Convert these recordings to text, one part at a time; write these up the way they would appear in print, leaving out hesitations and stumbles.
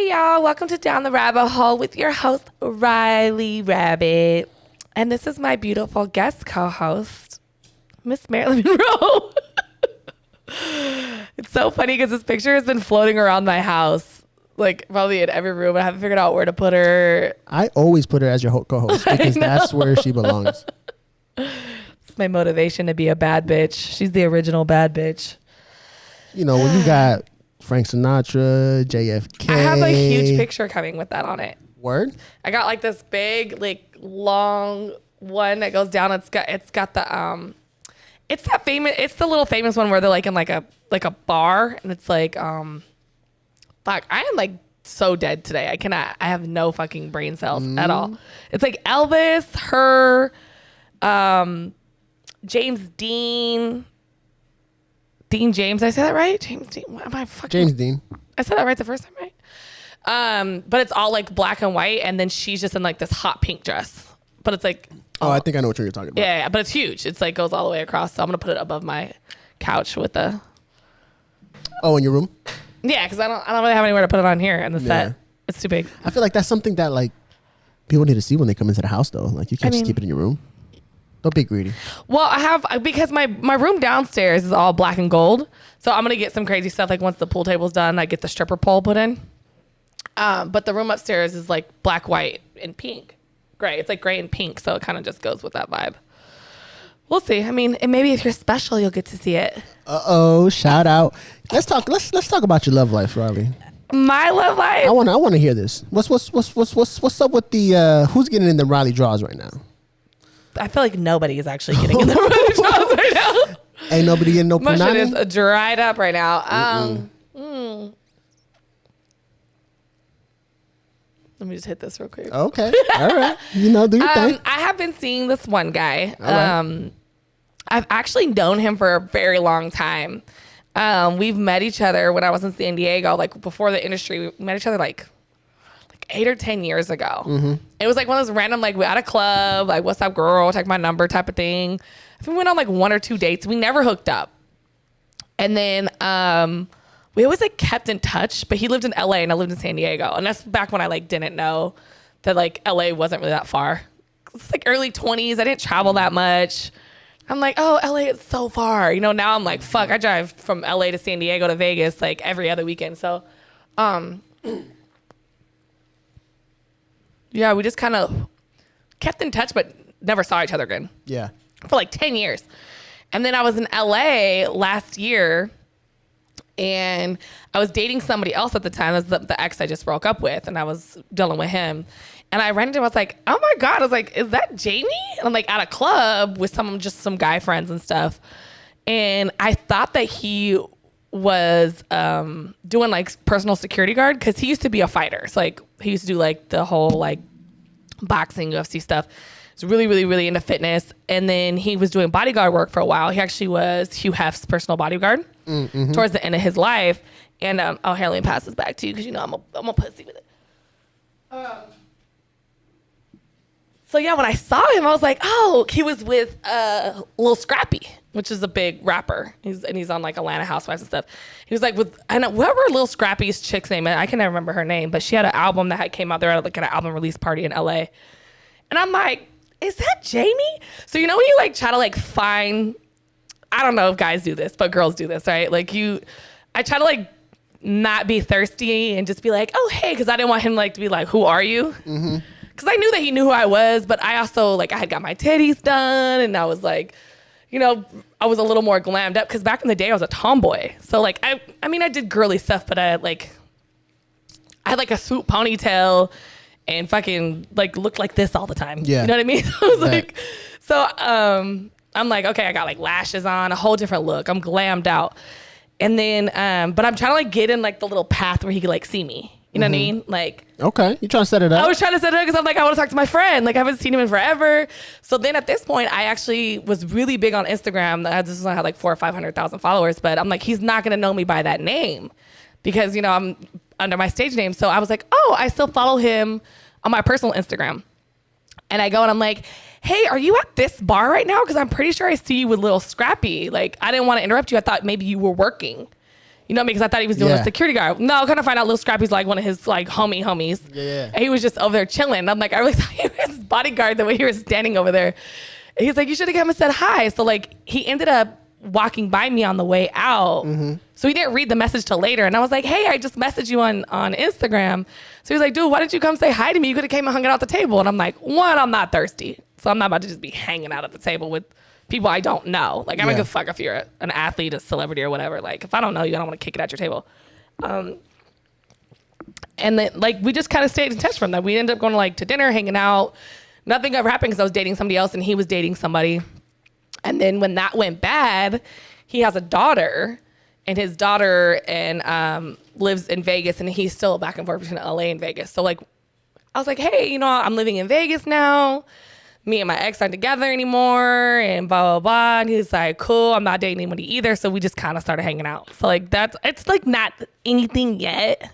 Hey y'all, welcome to Down the Rabbit Hole with your host, Rylee Rabbit. And this is my beautiful guest co-host, Miss Marilyn Monroe. It's so funny because this picture has been floating around my house, like probably in every room. I haven't figured out where to put her. I always put her as your co-host because that's where she belongs. It's my motivation to be a bad bitch. She's the original bad bitch. You know, when you got Frank Sinatra, JFK. I have a huge picture coming with that on it. Word? I got like this big, like long one that goes down. It's got the it's that famous. It's the little famous one where they're like in like a bar, and it's like fuck. I am like so dead today. I have no fucking brain cells at all. It's like Elvis, her, James Dean. Dean James, did I say that right? James Dean. What am I fucking? James Dean. I said that right the first time, right? But it's all like black and white, and then she's just in like this hot pink dress. But it's like, oh, I think I know what you're talking about. Yeah, but it's huge. It's like goes all the way across. So I'm gonna put it above my couch with the. Oh, in your room? Yeah, because I don't really have anywhere to put it on here in the set. It's too big. I feel like that's something that like people need to see when they come into the house, though. Like you can't just keep it in your room. Don't be greedy. Well, I have, because my room downstairs is all black and gold. So I'm going to get some crazy stuff. Like once the pool table's done, I get the stripper pole put in. But the room upstairs is like black, white, and pink. Gray. It's like gray and pink. So it kind of just goes with that vibe. We'll see. I mean, and maybe if you're special, you'll get to see it. Uh-oh. Shout out. Let's talk about your love life, Rylee. My love life? I want to hear this. What's up with the, who's getting in the Rylee draws right now? I feel like nobody is actually getting in the Rylee draws right now. Ain't nobody getting no punani? My shit is dried up right now. Let me just hit this real quick. Okay. All right. You know, do your thing. I have been seeing this one guy. Right. I've actually known him for a very long time. We've met each other when I was in San Diego, like before the industry. We met each other like 8 or 10 years ago. Mm-hmm. It was like one of those random, like we at a club, like what's up girl, take my number type of thing. I think we went on like 1 or 2 dates. We never hooked up. And then we always like kept in touch, but he lived in LA and I lived in San Diego. And that's back when I like didn't know that like LA wasn't really that far. It's like early 20s. I didn't travel that much. I'm like, oh, LA is so far. You know, now I'm like, fuck, I drive from LA to San Diego to Vegas like every other weekend. So, yeah, we just kind of kept in touch, but never saw each other again. Yeah. For like 10 years. And then I was in LA last year and I was dating somebody else at the time. That's the ex I just broke up with. And I was dealing with him. And I ran into him. I was like, oh my God. I was like, is that Jamie? And I'm like at a club with some guy friends and stuff. And I thought that he was doing like personal security guard because he used to be a fighter. So like he used to do like the whole like boxing, UFC stuff. He's really, really, really into fitness. And then he was doing bodyguard work for a while. He actually was Hugh Hef's personal bodyguard towards the end of his life. And here, let me pass this back to you because you know I'm a pussy with it. So yeah, when I saw him, I was like, oh, he was with Lil Scrappy, which is a big rapper. He's on like Atlanta Housewives and stuff. He was like whoever Lil Scrappy's chick's name, I can never remember her name, but she had an album that came out there at like an album release party in LA. And I'm like, is that Jamie? So you know when you like try to like find, I don't know if guys do this, but girls do this, right? Like I try to like not be thirsty and just be like, oh, hey, because I didn't want him like to be like, who are you? Mm-hmm. Because I knew that he knew who I was, but I also, like, I had got my titties done, and I was, like, you know, I was a little more glammed up, because back in the day, I was a tomboy. So, like, I mean, I did girly stuff, but I had, like a swoop ponytail and fucking, like, looked like this all the time. Yeah. You know what I mean? I was like, so, I'm like, okay, I got, like, lashes on, a whole different look. I'm glammed out. And then, but I'm trying to, like, get in, like, the little path where he could, like, see me. You know what I mean? Like, okay, you trying to set it up? I was trying to set it up because I'm like, I want to talk to my friend. Like, I haven't seen him in forever. So then at this point, I actually was really big on Instagram. I just had like 400,000 or 500,000 followers, but I'm like, he's not gonna know me by that name because you know I'm under my stage name. So I was like, oh, I still follow him on my personal Instagram, and I go and I'm like, hey, are you at this bar right now? Because I'm pretty sure I see you with Lil Scrappy. Like, I didn't want to interrupt you. I thought maybe you were working. You know what I mean? Because I thought he was doing Yeah. a security guard. No, kind of find out Lil Scrappy's like one of his like homies. Yeah. And he was just over there chilling. I'm like, I really thought he was his bodyguard the way he was standing over there. And he's like, you should have come and said hi. So like he ended up walking by me on the way out. So he didn't read the message till later. And I was like, hey, I just messaged you on Instagram. So he was like, dude, why didn't you come say hi to me? You could have came and hung out at the table. And I'm like, one, I'm not thirsty. So I'm not about to just be hanging out at the table with people I don't know. Like, I don't give a fuck if you're an athlete, a celebrity, or whatever. Like, if I don't know you, I don't want to kick it at your table. And then, like, we just kind of stayed in touch from that. We ended up going to, like, to dinner, hanging out. Nothing ever happened because I was dating somebody else and he was dating somebody. And then when that went bad, he has a daughter, and his daughter lives in Vegas, and he's still back and forth between LA and Vegas. So, like, I was like, hey, you know, I'm living in Vegas now. Me and my ex aren't together anymore, and blah, blah, blah. And he's like, cool, I'm not dating anybody either. So we just kind of started hanging out. So, like, it's, like, not anything yet,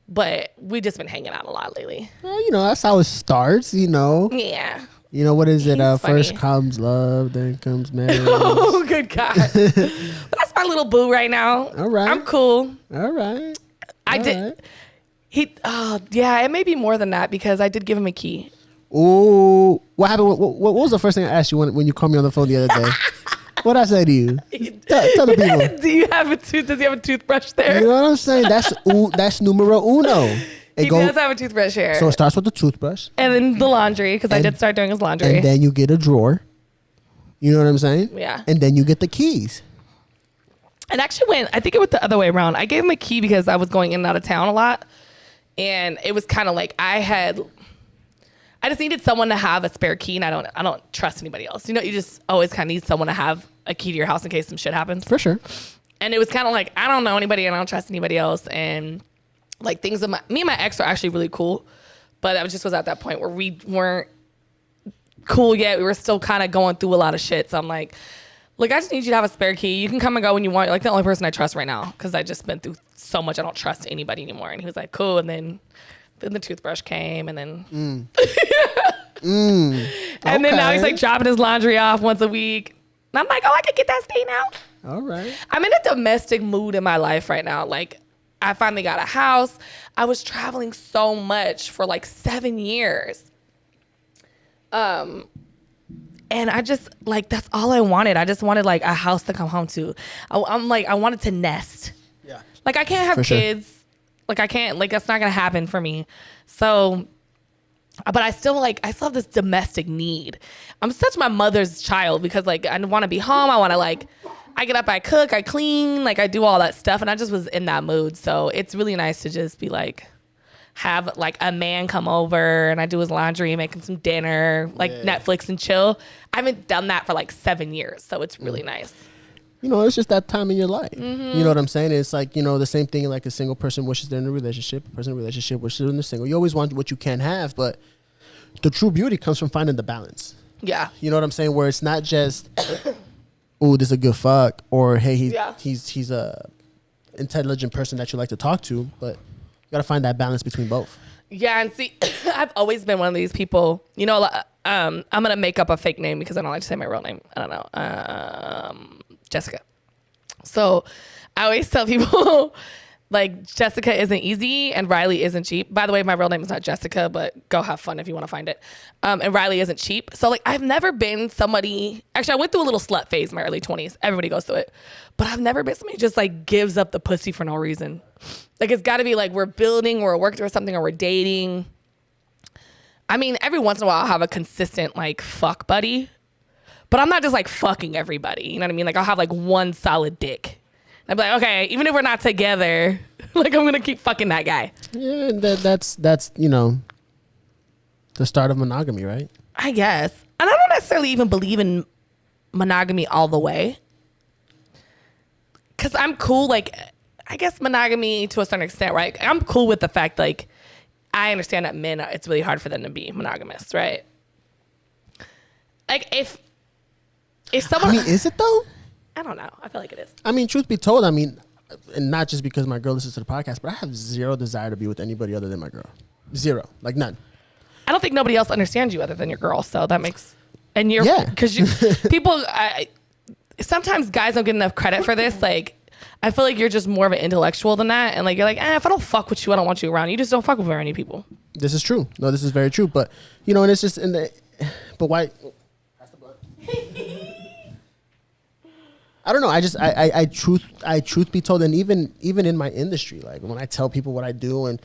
but we just been hanging out a lot lately. Well, you know, that's how it starts, you know. Yeah. You know, what is it? He's First funny. comes love, then comes marriage. Oh, good God. But that's my little boo right now. All right. I'm cool. All right. I did. Yeah, it may be more than that because I did give him a key. Ooh, what happened? What was the first thing I asked you when you called me on the phone the other day? What I say to you? Tell the people. Do you have a tooth? Does he have a toothbrush there? You know what I'm saying? That's numero uno. He does have a toothbrush here. So it starts with the toothbrush. And then the laundry, because I did start doing his laundry. And then you get a drawer. You know what I'm saying? Yeah. And then you get the keys. It actually I think it went the other way around. I gave him a key because I was going in and out of town a lot. And it was kind of like I just needed someone to have a spare key, and I don't trust anybody else. You know, you just always kind of need someone to have a key to your house in case some shit happens. For sure. And it was kind of like, I don't know anybody and I don't trust anybody else. And like me and my ex are actually really cool, but I just was at that point where we weren't cool yet. We were still kind of going through a lot of shit. So I'm like, look, I just need you to have a spare key. You can come and go when you want. You're like the only person I trust right now because I just been through so much. I don't trust anybody anymore. And he was like, cool. And then the toothbrush came, and then and then now he's like dropping his laundry off once a week. And I'm like, oh, I could get that stain out. All right. I'm in a domestic mood in my life right now. Like, I finally got a house. I was traveling so much for like 7 years. And I just, like, that's all I wanted. I just wanted, like, a house to come home to. I'm like, I wanted to nest. Yeah. Like, I can't have kids. Sure. Like, I can't, like, that's not going to happen for me. So, but I still have this domestic need. I'm such my mother's child because, like, I want to be home. I want to, like, I get up, I cook, I clean, like, I do all that stuff. And I just was in that mood. So it's really nice to just be, like, have, like, a man come over and I do his laundry, make him some dinner, like, Netflix and chill. I haven't done that for, like, 7 years. So it's really nice. You know, it's just that time in your life. You know what I'm saying? It's like, you know, the same thing like a single person wishes they're in a relationship, a person in a relationship wishes they're in a single. You always want what you can have, but the true beauty comes from finding the balance. Yeah. You know what I'm saying? Where it's not just, oh, this is a good fuck, or hey, he's a intelligent person that you like to talk to, but you got to find that balance between both. Yeah, and see, I've always been one of these people, you know, I'm going to make up a fake name because I don't like to say my real name. I don't know. Jessica. So I always tell people, like, Jessica isn't easy and Rylee isn't cheap. By the way, my real name is not Jessica, but go have fun if you want to find it. And Rylee isn't cheap. So, like, I've never been somebody, actually, I went through a little slut phase in my early 20s. Everybody goes through it. But I've never been somebody who just, like, gives up the pussy for no reason. Like, it's got to be, like, we're building, or we're working or something, or we're dating. I mean, every once in a while, I'll have a consistent, like, fuck buddy. But I'm not just, like, fucking everybody. You know what I mean? Like, I'll have, like, one solid dick. I'd be like, okay, even if we're not together, like, I'm going to keep fucking that guy. Yeah, that's you know, the start of monogamy, right? I guess. And I don't necessarily even believe in monogamy all the way. Because I'm cool, like, I guess monogamy to a certain extent, right? I'm cool with the fact, like, I understand that men, it's really hard for them to be monogamous, right? Like, if someone... I mean, is it though? I don't know. I feel like it is. I mean, truth be told, I mean, and not just because my girl listens to the podcast, but I have zero desire to be with anybody other than my girl. Zero. Like, none. I don't think nobody else understands you other than your girl, so that makes... And you're... Yeah. Because sometimes guys don't get enough credit for this. Like, I feel like you're just more of an intellectual than that. And like, you're like, if I don't fuck with you, I don't want you around. You just don't fuck with very many people. This is true. No, this is very true. But, you know, and it's just in the, but why? That's the blood. I don't know. I truth be told, and even in my industry, like when I tell people what I do and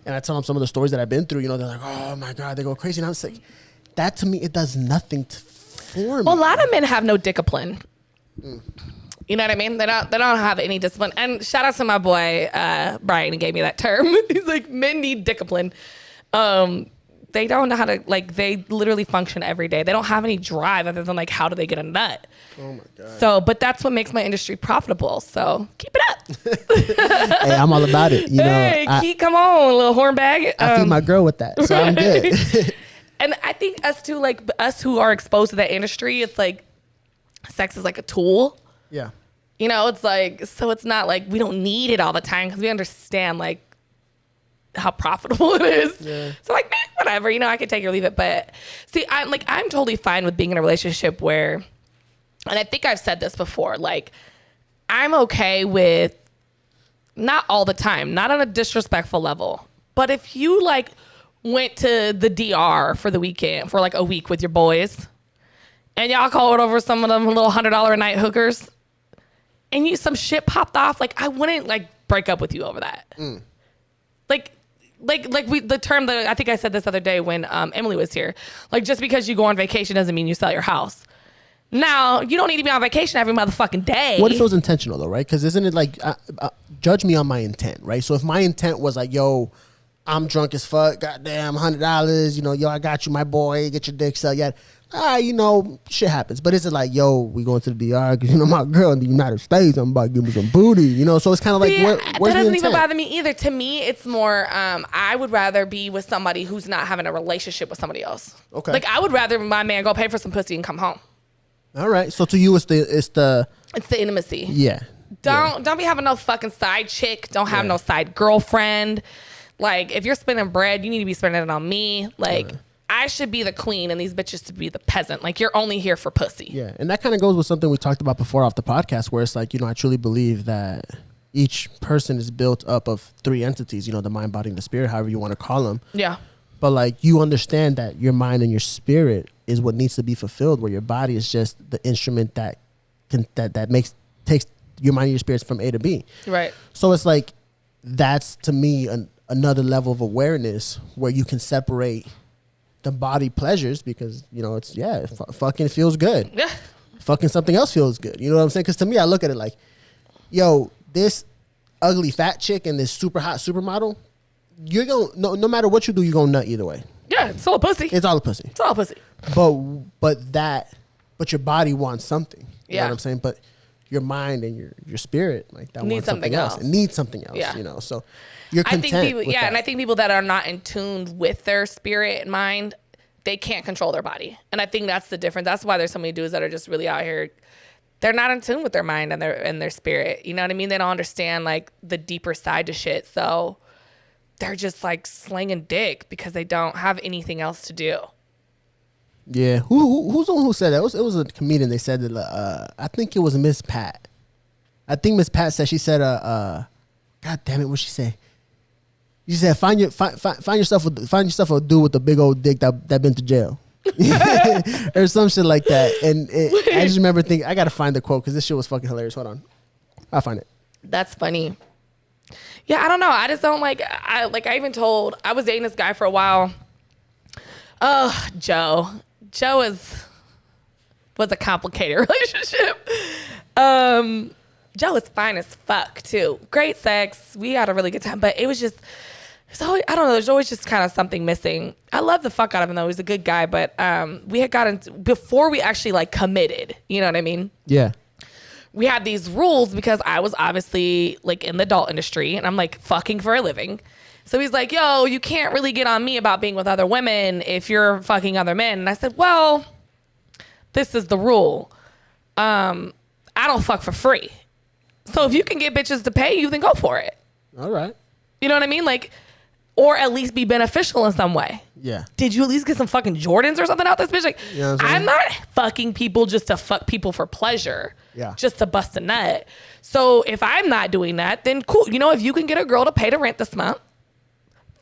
I tell them some of the stories that I've been through, you know, they're like, oh my God, they go crazy. And I was like, that to me, it does nothing for me. Well, a lot of men have no Dicklin. You know what I mean? They don't have any discipline. And shout out to my boy, Brian, who gave me that term. He's like, men need Dicklin. They don't know how to, like, they literally function every day. They don't have any drive other than like, how do they get a nut? Oh my God. So, but that's what makes my industry profitable. So keep it up. Hey, I'm all about it. You know, hey, come on, little horn bag. I feed my girl with that, so I'm good. And I think us too, like us who are exposed to that industry, it's like sex is like a tool. Yeah. You know, it's like, so it's not like we don't need it all the time because we understand like how profitable it is. Yeah. So like, whatever, you know, I can take it or leave it. But see, I'm totally fine with being in a relationship where, and I think I've said this before, like I'm okay with not all the time, not on a disrespectful level, but if you like went to the DR for the weekend for like a week with your boys and y'all called over some of them little $100 a night hookers and some shit popped off, like I wouldn't like break up with you over that. Like the term that I think I said this other day when Emily was here, like just because you go on vacation doesn't mean you sell your house. Now, you don't need to be on vacation every motherfucking day. What if it was intentional though, right? Because isn't it like, judge me on my intent, right? So if my intent was like, yo, I'm drunk as fuck, goddamn, $100, you know, yo, I got you, my boy, get your dick sucked, yeah. You know, shit happens. But is it like, yo, we going to the DR because, you know, my girl in the United States, I'm about to give me some booty, you know? So it's kind of like, where's that doesn't the even bother me either. To me, it's more, I would rather be with somebody who's not having a relationship with somebody else. Okay. Like, I would rather my man go pay for some pussy and come home. All right. So to you, it's the intimacy. Yeah. Don't be having no fucking side chick. Don't have no side girlfriend. Like, if you're spending bread, you need to be spending it on me. Like, I should be the queen and these bitches to be the peasant. Like, you're only here for pussy. Yeah, and that kind of goes with something we talked about before off the podcast, where it's like, you know, I truly believe that each person is built up of three entities, you know, the mind, body, and the spirit, however you want to call them. Yeah. But, like, you understand that your mind and your spirit is what needs to be fulfilled, where your body is just the instrument that takes your mind and your spirits from A to B. Right. So it's like, that's, to me, another level of awareness where you can separate the body pleasures because, you know, it's, fucking feels good. Yeah. Fucking something else feels good. You know what I'm saying? Because to me, I look at it like, yo, this ugly fat chick and this super hot supermodel, you're going to, no matter what you do, you're going to nut either way. Yeah, it's all a pussy. It's all a pussy. It's all a pussy. But your body wants something. You know what I'm saying? But your mind and your spirit, like, that wants something else. It needs something else, you know? So you're content with that. And I think people that are not in tune with their spirit and mind, they can't control their body. And I think that's the difference. That's why there's so many dudes that are just really out here. They're not in tune with their mind and their spirit. You know what I mean? They don't understand like the deeper side to shit. So they're just like slinging dick because they don't have anything else to do. Yeah. Who's the one who said that? It was a comedian. They said that, I think it was Miss Pat. I think Miss Pat said, she said, God damn it, what'd she say? You said find yourself a dude with a big old dick that been to jail, or some shit like that. And I just remember thinking, I gotta find the quote because this shit was fucking hilarious. Hold on, I'll find it. That's funny. Yeah, I don't know. I just don't like. I was dating this guy for a while. Oh, Joe was a complicated relationship. Joe is fine as fuck too. Great sex. We had a really good time, but it was just. So I don't know. There's always just kind of something missing. I love the fuck out of him though. He's a good guy, but we had gotten before we actually like committed. You know what I mean? Yeah. We had these rules because I was obviously like in the adult industry and I'm like fucking for a living. So he's like, yo, you can't really get on me about being with other women if you're fucking other men. And I said, well, this is the rule. I don't fuck for free. So if you can get bitches to pay you, then go for it. All right. You know what I mean? Like, or at least be beneficial in some way. Yeah. Did you at least get some fucking Jordans or something out this bitch? Like, You know what I'm I'm not fucking people just to fuck people for pleasure. Yeah. Just to bust a nut. So if I'm not doing that, then cool. You know, if you can get a girl to pay the rent this month,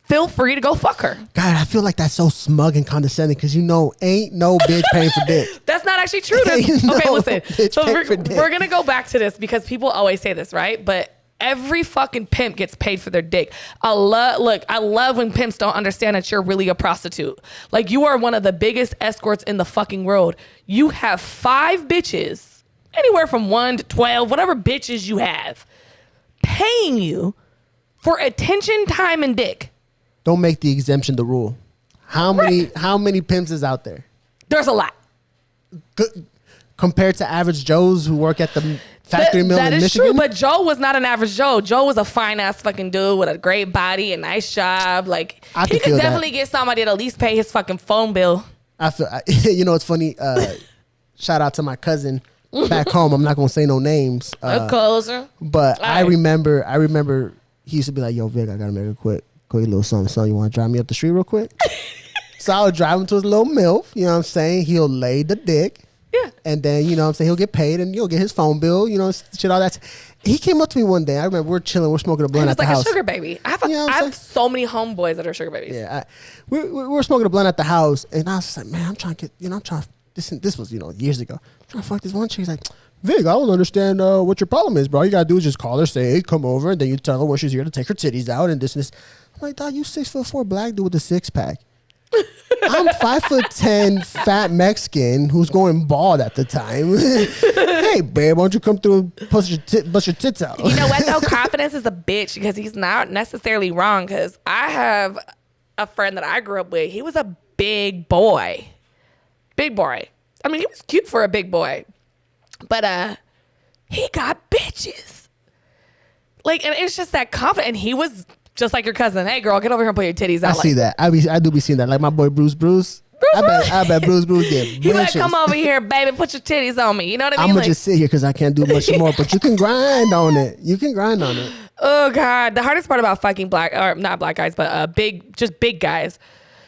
feel free to go fuck her. God, I feel like that's so smug and condescending because you know ain't no bitch paying for dick. That's not actually true. Okay, listen. So we're going to go back to this because people always say this, right? But every fucking pimp gets paid for their dick. I love when pimps don't understand that you're really a prostitute. Like, you are one of the biggest escorts in the fucking world. You have 5 bitches, anywhere from 1 to 12, whatever bitches you have, paying you for attention, time, and dick. Don't make the exemption the rule. How many pimps is out there? There's a lot. Compared to average Joes who work at the factory mill in Michigan? That is true, but Joe was not an average Joe. Joe was a fine-ass fucking dude with a great body, a nice job. Like, he could definitely get somebody to at least pay his fucking phone bill. You know, it's funny. Shout out to my cousin back home. I'm not going to say no names. But I remember he used to be like, yo, Vic, I got to make a quick little something. So you want to drive me up the street real quick? So I would drive him to his little MILF. You know what I'm saying? He'll lay the dick. Yeah. And then, you know what I'm saying, he'll get paid and you'll get his phone bill, you know, shit, all that. He came up to me one day. I remember we're chilling, we're smoking a blunt at the house. He was like a sugar baby. I have so many homeboys that are sugar babies. Yeah. We're smoking a blunt at the house and I was just like, man, I'm trying to get, you know, this was, you know, years ago. I'm trying to fuck this one chick. He's like, Vic, I don't understand what your problem is, bro. All you got to do is just call her, say, hey, come over. And then you tell her when she's here to take her titties out and this and this. I'm like, dog, you 6'4" black dude with a 6-pack. I'm 5'10" fat Mexican who's going bald at the time. Hey, babe, why don't you come through and bust your tits out? You know what, though? Confidence is a bitch because he's not necessarily wrong because I have a friend that I grew up with. He was a big boy. Big boy. I mean, he was cute for a big boy. But he got bitches. Like, and it's just that confident. And he was just like your cousin. Hey, girl, get over here and put your titties out. I see that. I do be seeing that. Like my boy Bruce. I bet Bruce get He like, come over here, baby, put your titties on me. You know what I mean? I'm going to just sit here because I can't do much more. But you can grind on it. Oh, God. The hardest part about fucking not black guys, but big guys.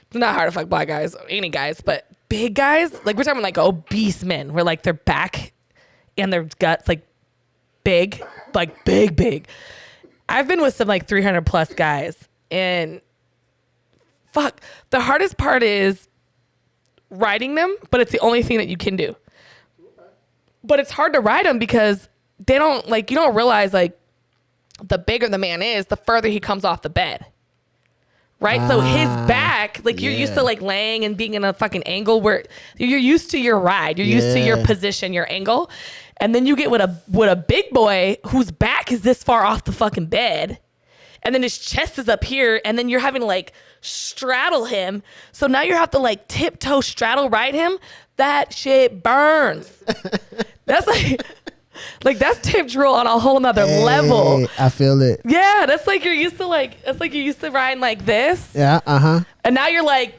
It's not hard to fuck black guys, any guys, but big guys. Like, we're talking like obese men where like their back and their guts like big, like big. I've been with some like 300 plus guys and fuck, the hardest part is riding them, but it's the only thing that you can do. But it's hard to ride them because they don't like, you don't realize like the bigger the man is, the further he comes off the bed. Right? So his back, like you're used to like laying and being in a fucking angle where you're used to your ride. You're used to your position, your angle. And then you get with a big boy whose back is this far off the fucking bed. And then his chest is up here. And then you're having to like straddle him. So now you have to like tiptoe straddle ride him. That shit burns. That's like that's tip drill on a whole nother level. I feel it. Yeah, that's like you're used to riding like this. Yeah, And now you're like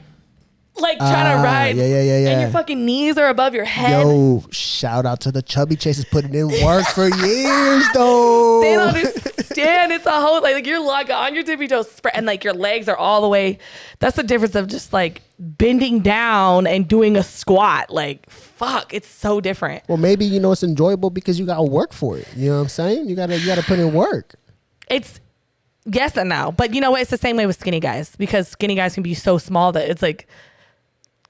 trying to ride. Yeah. And your fucking knees are above your head. Yo, shout out to the chubby chasers putting in work for years though. They don't understand. It's a whole like you're like on your tippy toes spread and like your legs are all the way. That's the difference of just like bending down and doing a squat. Like fuck, it's so different. Well, maybe you know it's enjoyable because you gotta work for it. You know what I'm saying? You gotta put in work. It's yes and no, but you know what? It's the same way with skinny guys because skinny guys can be so small that it's like.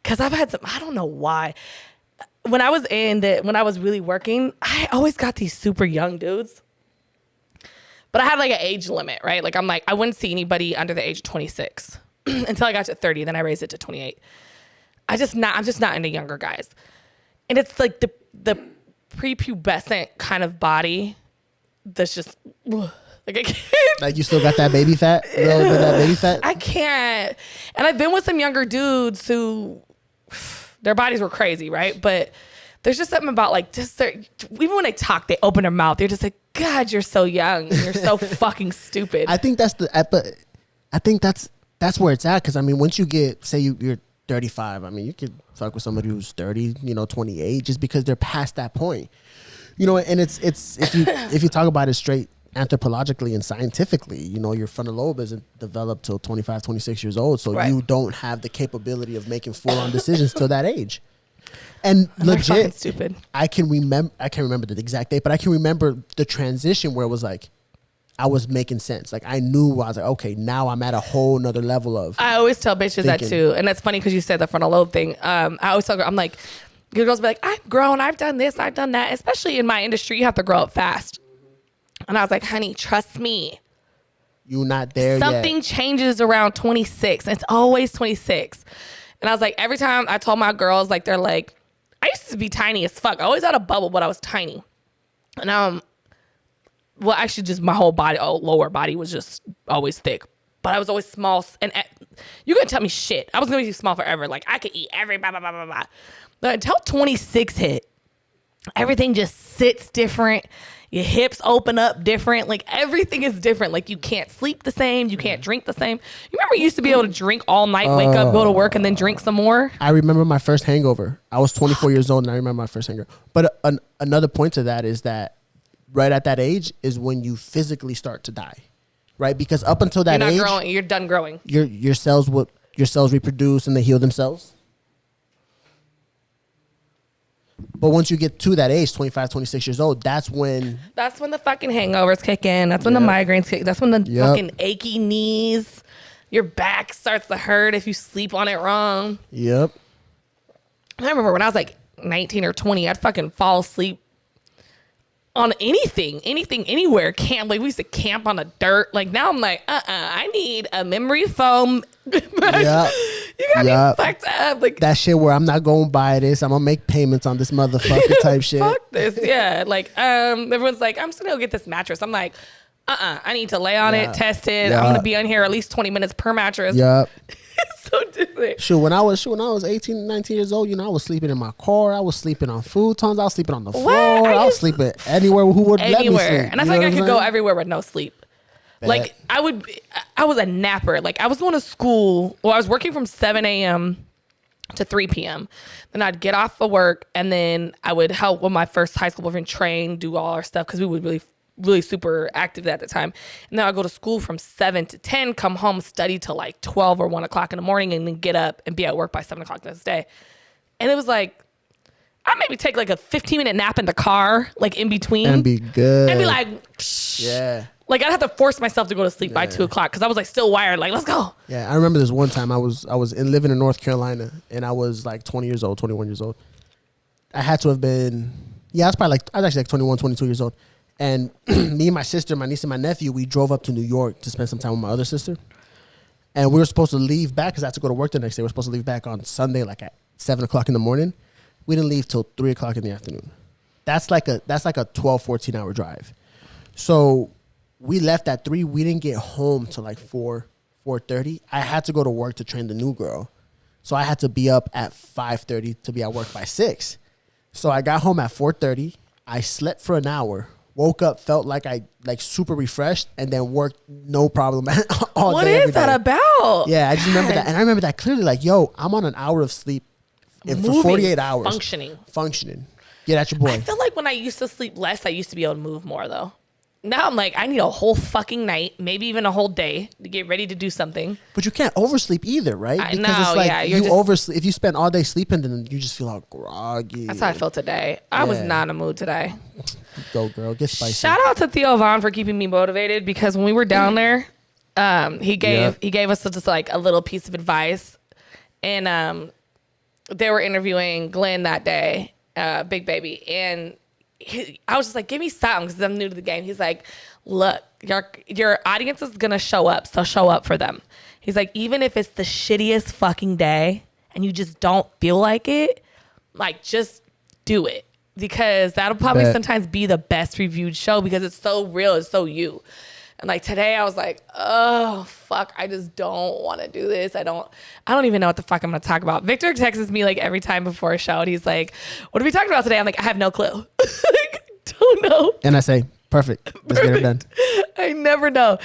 Because I've had some, I don't know why. When I was really working, I always got these super young dudes. But I had like an age limit, right? Like I'm like, I wouldn't see anybody under the age of 26 until I got to 30. Then I raised it to 28. I'm just not into younger guys. And it's like the prepubescent kind of body that's just, like I can't. Like you still got that baby fat? A little bit of that baby fat? I can't. And I've been with some younger dudes who, their bodies were crazy, right? But there's just something about like just even when they talk, they open their mouth. They're just like, God, you're so young. You're so fucking stupid. I think that's that's where it's at. Because I mean, once you get, say you're 35, I mean, you could fuck with somebody who's 30, 28, just because they're past that point. You know, and it's if you talk about it straight anthropologically and scientifically, you know, your frontal lobe isn't developed till 25, 26 years old. So you don't have the capability of making full-on decisions till that age. And legit, stupid. I can't remember the exact date, but I can remember the transition where it was like, I was making sense. Like I knew, I was like, okay, now I'm at a whole nother level of. I always tell bitches that too. And that's funny because you said the frontal lobe thing. I always tell her, I'm like, girls be like, I've grown, I've done this, I've done that. Especially in my industry, you have to grow up fast. And I was like, honey, trust me. You're not there yet. Something changes around 26. It's always 26. And I was like, every time I told my girls, like, they're like, I used to be tiny as fuck. I always had a bubble, but I was tiny. And well, actually, just my whole body, lower body was just always thick. But I was always small. And you couldn't tell me shit. I was going to be small forever. Like, I could eat every blah, blah, blah, blah, blah. But until 26 hit, everything just sits different. Your hips open up different. Like, everything is different. Like, you can't sleep the same. You can't drink the same. You remember you used to be able to drink all night, wake up, go to work, and then drink some more? I remember my first hangover. I was 24 years old, and I remember my first hangover. But another point to that is that right at that age is when you physically start to die, right? Because up until that age, growing. You're done growing. Your cells reproduce and they heal themselves. But once you get to that age, 25, 26 years old, that's when the fucking hangovers kick in. That's when the migraines kick. That's when the fucking achy knees, your back starts to hurt if you sleep on it wrong. Yep. I remember when I was like 19 or 20, I'd fucking fall asleep on anything, anywhere. Camp, like we used to camp on the dirt. Like now I'm like, I need a memory foam. Yeah. You got me fucked up. Like that shit where I'm not going to buy this. I'm going to make payments on this motherfucker type shit. Fuck this. Yeah. Like, everyone's like, I'm just going to go get this mattress. I'm like, I need to lay on it, test it. I'm going to be on here at least 20 minutes per mattress. Yep. It's so different. Sure, when I was 18, 19 years old, you know, I was sleeping in my car. I was sleeping on futons. I was sleeping on the floor. I was sleeping anywhere who would let me sleep. And I feel like I could go everywhere with no sleep. Like I was a napper. Like I was going to school. Well, I was working from 7 a.m. to 3 p.m. Then I'd get off of work and then I would help with my first high school boyfriend train, do all our stuff because we would really super active at the time. And then I'd go to school from 7 to 10, come home, study till like 12 or 1 o'clock in the morning and then get up and be at work by 7 o'clock the next day. And it was like, I'd maybe take like a 15-minute nap in the car, like in between. And be good. And be like, psh. Yeah. Like I'd have to force myself to go to sleep by 2 o'clock because I was like still wired. Like, let's go. Yeah, I remember this one time I was living in North Carolina and I was like 20 years old, 21 years old. I had to have been, I was actually like 21, 22 years old. And me and my sister, my niece and my nephew, we drove up to New York to spend some time with my other sister. And we were supposed to leave back because I had to go to work the next day. We were supposed to leave back on Sunday, like at 7 o'clock in the morning. We didn't leave till 3 o'clock in the afternoon. That's like a 12, 14 hour drive. So we left at 3. We didn't get home till like 4:30. I had to go to work to train the new girl. So I had to be up at 5:30 to be at work by 6. So I got home at 4:30. I slept for an hour. Woke up, felt like I super refreshed, and then worked no problem all day. What is that about? Yeah, I just remember that. And I remember that clearly, like, yo, I'm on an hour of sleep for 48 hours. Functioning. Get at your boy. I feel like when I used to sleep less, I used to be able to move more, though. Now I'm like, I need a whole fucking night, maybe even a whole day to get ready to do something. But you can't oversleep either, right? Because it's like you oversleep. If you spend all day sleeping, then you just feel all groggy. That's how I felt today. I was not in a mood today. Go, girl. Get spicy. Shout out to Theo Vaughn for keeping me motivated because when we were down there, he gave us just like a little piece of advice. And they were interviewing Glenn that day, Big Baby. And I was just like, give me something because I'm new to the game. He's like, look, your audience is going to show up, so show up for them. He's like, even if it's the shittiest fucking day and you just don't feel like it, like just do it. Because that'll probably sometimes be the best reviewed show because it's so real, it's so you. And like today I was like, oh fuck, I just don't want to do this. I don't even know what the fuck I'm gonna talk about. Victor texts me like every time before a show and he's like, what are we talking about today? I'm like, I have no clue. Like, don't know. And I say, perfect. Let's get it done. I never know.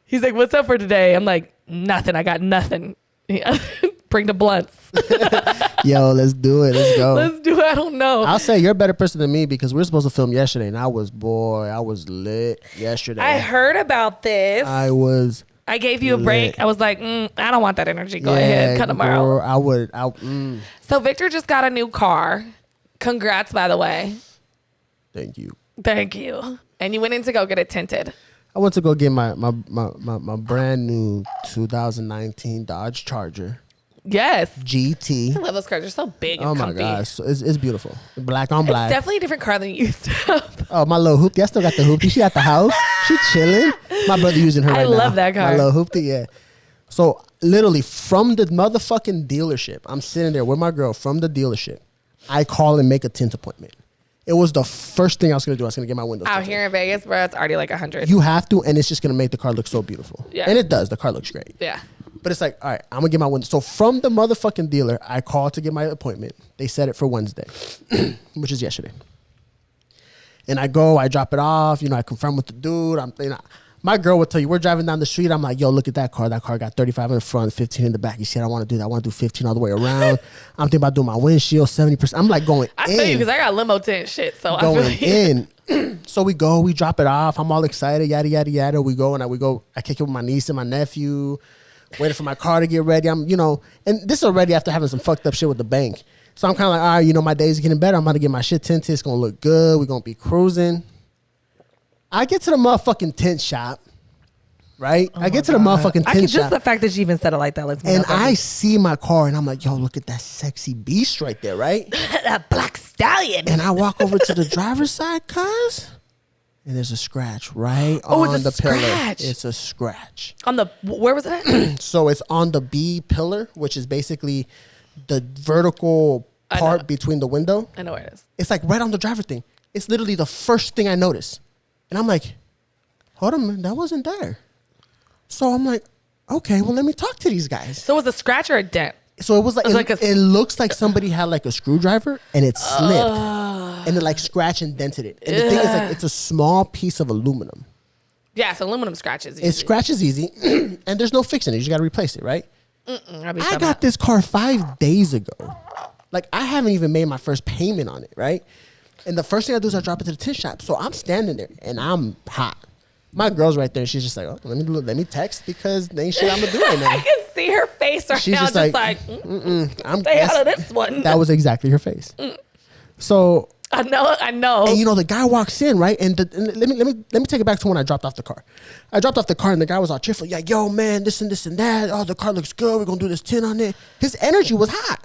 He's like, what's up for today? I'm like, nothing. I got nothing. Bring the blunts. Yo, let's do it. Let's go. Let's do it. I don't know. I'll say you're a better person than me because we were supposed to film yesterday, and I was lit yesterday. I heard about this. I gave you a break. I was like, I don't want that energy. Go ahead, come tomorrow. So Victor just got a new car. Congrats, by the way. Thank you. And you went in to go get it tinted. I went to go get my brand new 2019 Dodge Charger. Yes. GT. I love those cars. They're so big and comfy. Oh my gosh. So it's beautiful. Black on black. It's definitely a different car than you used to have. Oh, my little hoopty. I still got the hoopty. She at the house. She chilling. My brother using her right now. I love that car. My little hoopty, yeah. So literally from the motherfucking dealership, I'm sitting there with my girl from the dealership. I call and make a tint appointment. It was the first thing I was going to do. I was going to get my windows tinted. Out here in Vegas, bro, it's already like 100. You have to, and it's just going to make the car look so beautiful. Yeah. And it does. The car looks great. Yeah. But it's like, all right, I'm going to get my windows. So from the motherfucking dealer, I called to get my appointment. They set it for Wednesday, which is yesterday. And I go, I drop it off. I confirm with the dude. My girl would tell you, we're driving down the street. I'm like, yo, look at that car. That car got 35 in the front, 15 in the back. You see, I don't want to do that. I want to do 15 all the way around. I'm thinking about doing my windshield, 70%. I'm like going in. I feel you because I got limo tint shit. So going in. So we go, we drop it off. I'm all excited, yada, yada, yada. We go, I kick it with my niece and my nephew, waiting for my car to get ready. And this is already after having some fucked up shit with the bank. So I'm kind of like, all right, my day's getting better. I'm about to get my shit tinted. It's going to look good. We're going to be cruising. I get to the motherfucking tint shop, right? I get to the motherfucking tint shop. Just the fact that you even said it like that lets me know. And I see my car, and I'm like, yo, look at that sexy beast right there, right? That black stallion. And I walk over to the driver's side, and there's a scratch right on the pillar. It's a scratch. On the, where was it at? So it's on the B pillar, which is basically the vertical part between the window. I know where it is. It's like right on the driver thing. It's literally the first thing I noticed. And I'm like, hold on, man, that wasn't there. So I'm like, okay, well, let me talk to these guys. So it was a scratch or a dent? So it was like, it looks like somebody had like a screwdriver and it slipped and it like scratched and dented it. And the thing is like, it's a small piece of aluminum. Yeah, so aluminum scratches easy. It scratches easy and there's no fixing it. You just got to replace it, right? I got this car 5 days ago. Like I haven't even made my first payment on it, right? And the first thing I do is I drop it to the tint shop. So I'm standing there and I'm hot. My girl's right there. She's just like, oh, let me text because there ain't shit I'm gonna do right now. I can see her face right She's now, just I'm stay out of this one. That was exactly her face. So I know. And the guy walks in, right? And let me take it back to when I dropped off the car. I dropped off the car and the guy was all cheerful. Yeah, yo, man, this and that. Oh, the car looks good. We're gonna do this tint on it. His energy was hot.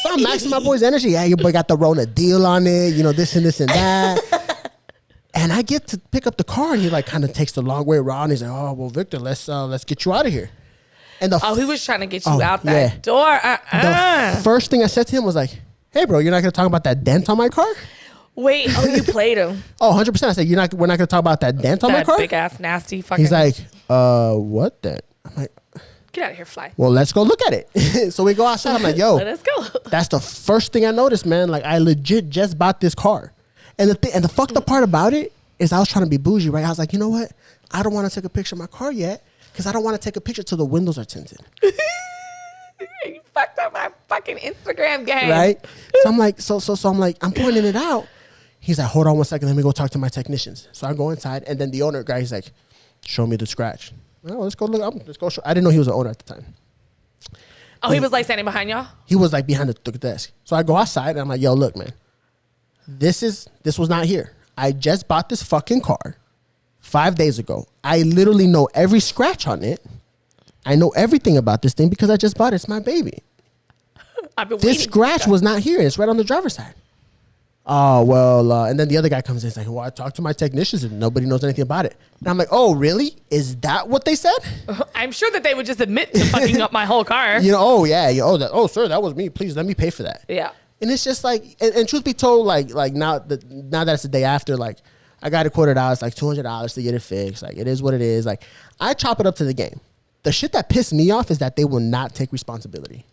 So I'm maxing my boy's energy. Yeah, your boy got the Rona deal on it. This and that. And I get to pick up the car and he like kind of takes the long way around. He's like, oh, well, Victor, let's get you out of here. And he was trying to get you out that door. The first thing I said to him was like, hey, bro, you're not going to talk about that dent on my car? Wait, you played him. Oh, 100%. I said, we're not going to talk about that dent on my car? That big ass nasty fucking. He's like, what dent? I'm like, get out of here, fly. Well, let's go look at it. So we go outside. I'm like, yo, let's go. That's the first thing I noticed, man. Like I legit just bought this car. And the fucked up part about it is I was trying to be bougie, right? I was like, you know what? I don't want to take a picture of my car yet because I don't want to take a picture till the windows are tinted. You fucked up my fucking Instagram game. Right? So I'm like, I'm pointing it out. He's like, hold on 1 second. Let me go talk to my technicians. So I go inside and then the owner guy, he's like, show me the scratch. Oh, let's go look. Let's go show. I didn't know he was the owner at the time. Oh, he was like standing behind y'all? He was like behind the desk. So I go outside and I'm like, yo, look, man. This was not here. I just bought this fucking car 5 days ago. I literally know every scratch on it. I know everything about this thing because I just bought it. It's my baby. This scratch was not here. It's right on the driver's side. Oh, well, and then the other guy comes in and is like, well, I talked to my technicians and nobody knows anything about it. And I'm like, oh, really? Is that what they said? I'm sure that they would just admit to fucking up my whole car. Oh, yeah. Sir, that was me. Please let me pay for that. Yeah. And it's just like, and truth be told, like now that it's the day after, like I got it quoted out. It's like $200 to get it fixed. Like it is what it is. Like I chop it up to the game. The shit that pissed me off is that they will not take responsibility.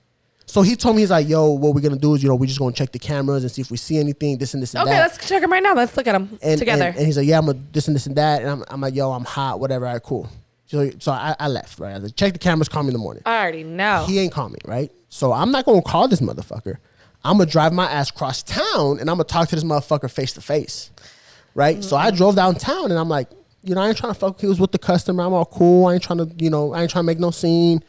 So he told me, he's like, yo, what we're going to do is, we're just going to check the cameras and see if we see anything, this and this and that. Okay, let's check them right now. Let's look at them together. And he's like, yeah, I'm going to this and this and that. And I'm like, yo, I'm hot, whatever. All right, cool. So I left, right? I was like, check the cameras, call me in the morning. I already know. He ain't call me, right? So I'm not going to call this motherfucker. I'm gonna drive my ass across town and I'm gonna talk to this motherfucker face to face, right? So I drove downtown and I'm like, you know, I ain't trying to fuck. He was with the customer. I'm all cool. I ain't trying to, you know, I ain't trying to make no scene.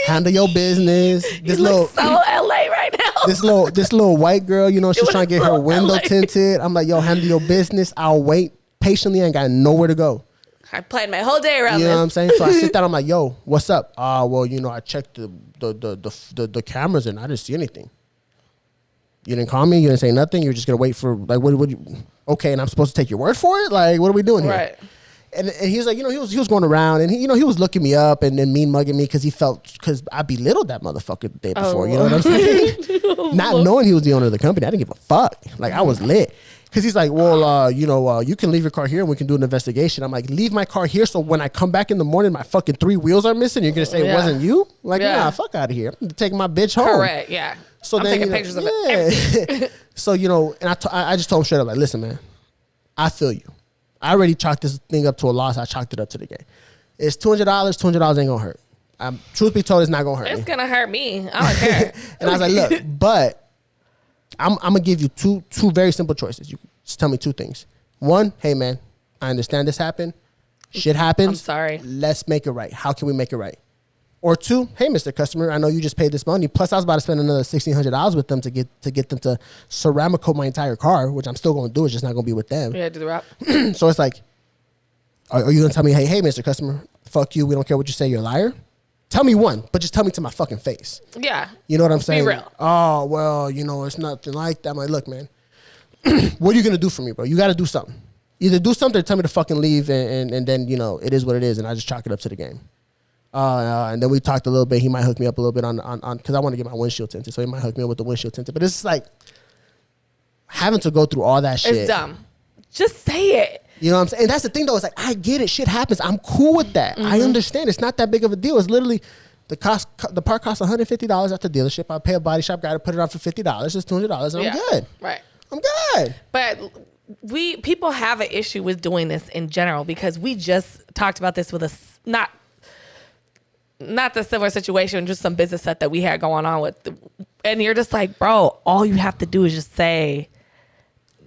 Handle your business. This look so LA right now. This little white girl, you know, she's trying to get her window LA. tinted. I'm like, yo, handle your business. I'll wait patiently. I ain't got nowhere to go. I planned my whole day around You know this. what I'm saying? So I sit down. I'm like, yo, what's up? Well, you know, I checked the cameras and I didn't see anything. You didn't call me. You didn't say nothing. You're just gonna wait for like what? Okay, and I'm supposed to take your word for it? Like, what are we doing here? Right. And he was like, you know, he was going around and he was looking me up and then mean mugging me because I belittled that motherfucker the day before. You know what I'm saying? Not knowing he was the owner of the company, I didn't give a fuck. Like I was lit. Because he's like, well, you know, you can leave your car here and we can do an investigation. I'm like, leave my car here so when I come back in the morning, my fucking 3 wheels are missing. You're gonna say it wasn't you? Like, nah, fuck out of here. I'm taking my bitch home. Correct. Yeah. So I'm then, taking pictures of it. So you know, and I just told him straight up, like, listen, man, I feel you. I already chalked this thing up to a loss. I chalked it up to the game. It's $200. $200 ain't gonna hurt. Truth be told, it's not gonna hurt It's me. gonna hurt me. I don't care. And I was like, look, but I'm gonna give you two very simple choices. You just tell me 2 things. One, hey man, I understand this happened. Shit happens. I'm sorry. Let's make it right. How can we make it right? Or 2, hey Mr. Customer, I know you just paid this money. Plus I was about to spend another $1,600 with them to get them to ceramic coat my entire car, which I'm still gonna do. It's just not gonna be with them. Yeah, do the rap. So it's like, are you gonna tell me, hey Mr. Customer, fuck you, we don't care what you say, you're a liar? Tell me one, but just tell me to my fucking face. Yeah. You know what I'm saying? Be real. Oh, well, you know, it's nothing like that. I'm like, look, man, what are you gonna do for me, bro? You gotta do something. Either do something or tell me to fucking leave and then, you know, it is what it is, and I just chalk it up to the game. And then we talked a little bit. He might hook me up a little bit on because I want to get my windshield tinted, so he might hook me up with the windshield tinted. But it's like having to go through all that shit. It's dumb. Just say it. You know what I'm saying? And that's the thing, though. It's like, I get it. Shit happens. I'm cool with that. I understand. It's not that big of a deal. It's literally the part costs $150 at the dealership. I pay a body shop guy to put it on for $50. It's $200, and I'm good. Right. I'm good. But people have an issue with doing this in general because we just talked about this with not the similar situation, just some business stuff that we had going on with. And you're just like, bro, all you have to do is just say,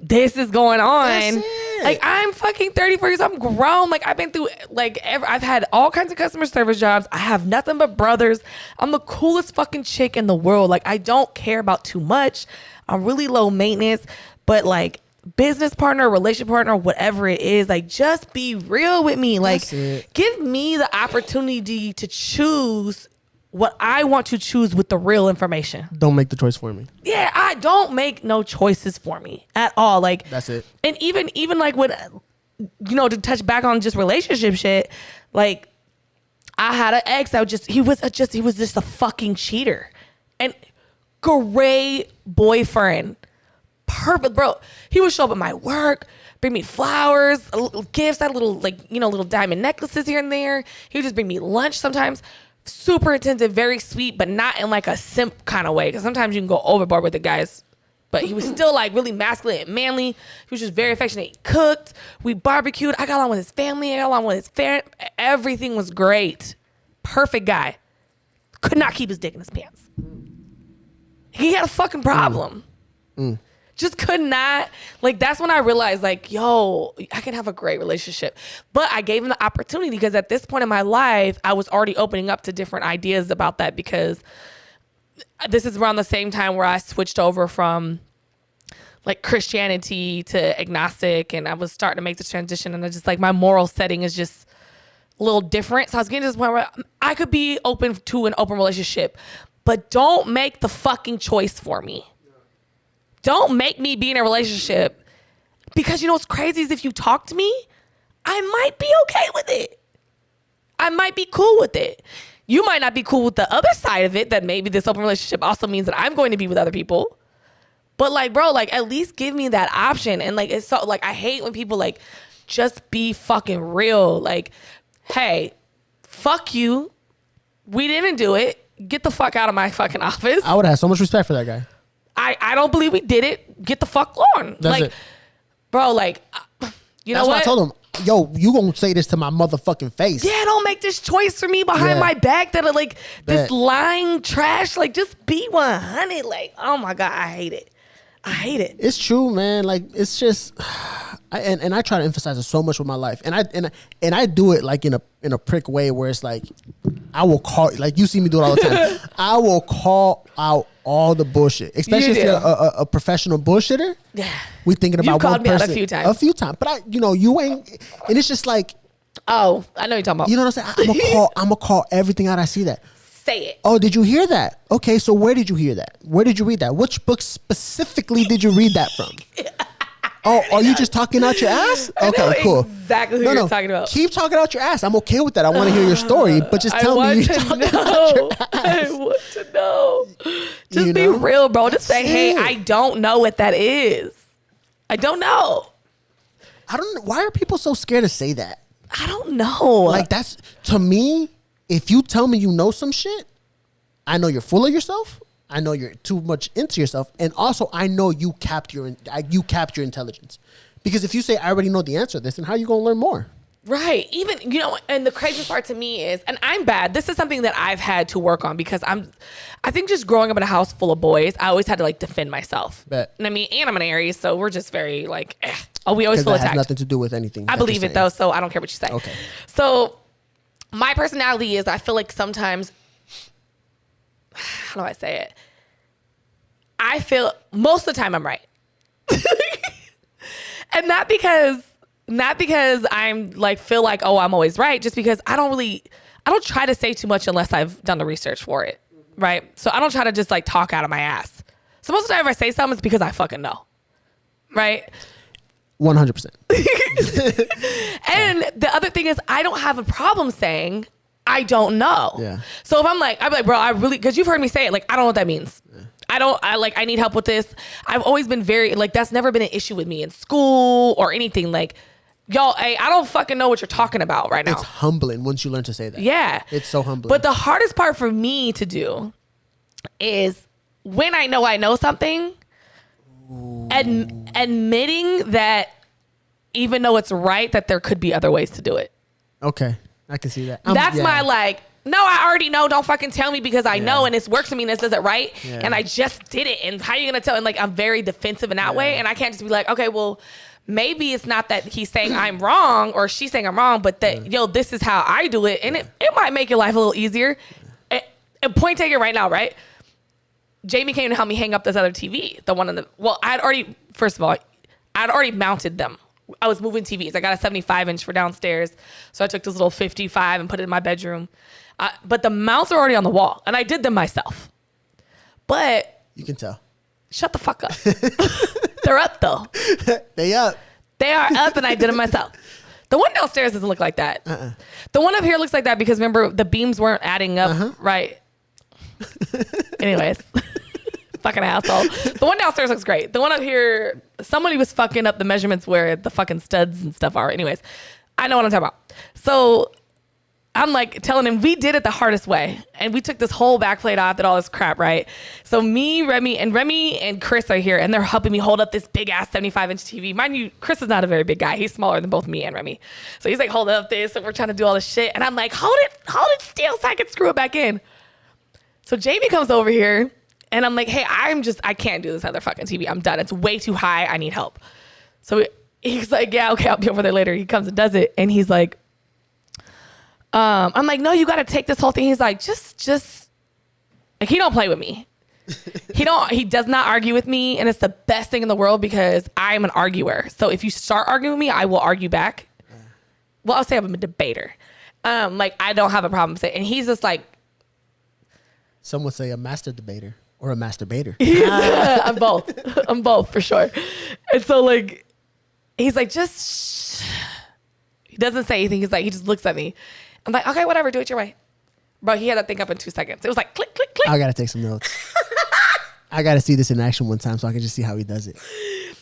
this is going on. That's it. Like, I'm fucking 34 years. I'm grown. Like, I've been through, I've had all kinds of customer service jobs. I have nothing but brothers. I'm the coolest fucking chick in the world. Like, I don't care about too much. I'm really low maintenance. But, like, business partner, relationship partner, whatever it is, like, just be real with me. Like, give me the opportunity to choose what I want to choose with the real information. Don't make the choice for me. Yeah, I don't make no choices for me at all. Like, that's it. And even like when, you know, to touch back on just relationship shit, like, I had an ex that he was just a fucking cheater, and great boyfriend. Perfect, bro. He would show up at my work, bring me flowers, gifts, that little, like, you know, little diamond necklaces here and there. He would just bring me lunch sometimes. Super attentive, very sweet, but not in like a simp kind of way. Because sometimes you can go overboard with the guys. But he was still like really masculine and manly. He was just very affectionate. He cooked. We barbecued. I got along with his family. I got along with his parents. Everything was great. Perfect guy. Could not keep his dick in his pants. He had a fucking problem. Just could not. Like, that's when I realized, like, yo, I can have a great relationship. But I gave him the opportunity because at this point in my life, I was already opening up to different ideas about that, because this is around the same time where I switched over from like Christianity to agnostic, and I was starting to make the transition, and I just, like, my moral setting is just a little different. So I was getting to this point where I could be open to an open relationship, but don't make the fucking choice for me. Don't make me be in a relationship, because you know what's crazy is if you talk to me, I might be okay with it. I might be cool with it. You might not be cool with the other side of it, that maybe this open relationship also means that I'm going to be with other people. But, like, bro, like, at least give me that option. And, like, it's so, like, I hate when people, like, just be fucking real. Like, hey, fuck you. We didn't do it. Get the fuck out of my fucking office. I would have so much respect for that guy. I don't believe we did it. Get the fuck on. That's like, it. Bro, like, you know what? That's why I told him, yo, you gonna say this to my motherfucking face. Yeah, don't make this choice for me behind my back that are like this lying trash. Like, just be 100. Like, oh my God, I hate it. I hate it. It's true, man. Like, it's just, and I try to emphasize it so much with my life, and I do it like in a prick way where it's like, I will call, like you see me do it all the time. I will call out all the bullshit, especially if you're a professional bullshitter. Yeah, we thinking about one person. You've called me out a few times, but you ain't, and it's just like, oh, I know you're talking about. You know what I'm saying? I'm gonna call everything out I see that. Say it. Oh, did you hear that? Okay, so where did you hear that? Where did you read that? Which book specifically did you read that from? Oh, are you just talking out your ass? Okay, cool. Exactly who you're talking about. Keep talking out your ass. I'm okay with that. I want to hear your story, but just tell me you're talking out your ass. I want to know. Just be real, bro. Just say, hey, I don't know what that is. I don't know. I don't know. Why are people so scared to say that? I don't know. Like, that's, to me, if you tell me you know some shit, I know you're full of yourself. I know you're too much into yourself. And also, I know you capped your intelligence. Because if you say, I already know the answer to this, then how are you going to learn more? Right. Even, and the crazy part to me is, and I'm bad. This is something that I've had to work on because I think just growing up in a house full of boys, I always had to like defend myself. Bet. And I mean, and I'm an Aries, so we're just very like, we always feel that attacked. Has nothing to do with anything. I believe it though, so I don't care what you say. Okay. So my personality is, I feel like sometimes, how do I say it? I feel most of the time I'm right. And not because I'm like, feel like, oh, I'm always right. Just because I don't try to say too much unless I've done the research for it. Right. So I don't try to just like talk out of my ass. So most of the time if I say something, it's because I fucking know. Right. 100%. And the other thing is, I don't have a problem saying I don't know. Yeah. So if I'm like, bro, because you've heard me say it, like, I don't know what that means. Yeah. I need help with this. I've always been very, like, that's never been an issue with me in school or anything. Like, y'all, I don't fucking know what you're talking about right now. It's humbling once you learn to say that. Yeah. It's so humbling. But the hardest part for me to do is when I know something, admitting that even though it's right, that there could be other ways to do it. Okay. I can see that. That's my like, no, I already know. Don't fucking tell me because I know and it's works for me and this does it right. Yeah. And I just did it. And how are you going to tell? And like, I'm very defensive in that way. And I can't just be like, okay, well, maybe it's not that he's saying I'm wrong or she's saying I'm wrong, but that, this is how I do it. And it might make your life a little easier. And point taken right now, right? Jamie came to help me hang up this other TV. The one in I'd already mounted them. I was moving TVs. I got a 75-inch for downstairs. So I took this little 55 and put it in my bedroom. But the mounts are already on the wall. And I did them myself. But... You can tell. Shut the fuck up. They're up, though. They up. They are up, and I did them myself. The one downstairs doesn't look like that. The one up here looks like that because, remember, the beams weren't adding up right. Anyways. Fucking asshole. The one downstairs looks great. The one up here, somebody was fucking up the measurements where the fucking studs and stuff are. Anyways, I know what I'm talking about. So I'm like telling him we did it the hardest way. And we took this whole back plate off, did all this crap, right? So me, Remy and Chris are here and they're helping me hold up this big ass 75-inch TV. Mind you, Chris is not a very big guy. He's smaller than both me and Remy. So he's like holding up this and we're trying to do all this shit. And I'm like, hold it still so I can screw it back in. So Jamie comes over here. And I'm like, hey, I can't do this other fucking TV. I'm done. It's way too high. I need help. So he's like, yeah, okay, I'll be over there later. He comes and does it. And he's like, I'm like, no, you got to take this whole thing. He's like, just, like, he don't play with me. He does not argue with me. And it's the best thing in the world because I'm an arguer. So if you start arguing with me, I will argue back. Well, I'll say I'm a debater. Like, I don't have a problem saying, and he's just like. Some would say a master debater. Or a masturbator. I'm both. I'm both for sure. And so like, he's like, just, he doesn't say anything. He's like, he just looks at me. I'm like, okay, whatever, do it your way. Bro, he had that thing up in 2 seconds. It was like, click, click, click. I got to take some notes. I got to see this in action one time so I can just see how he does it.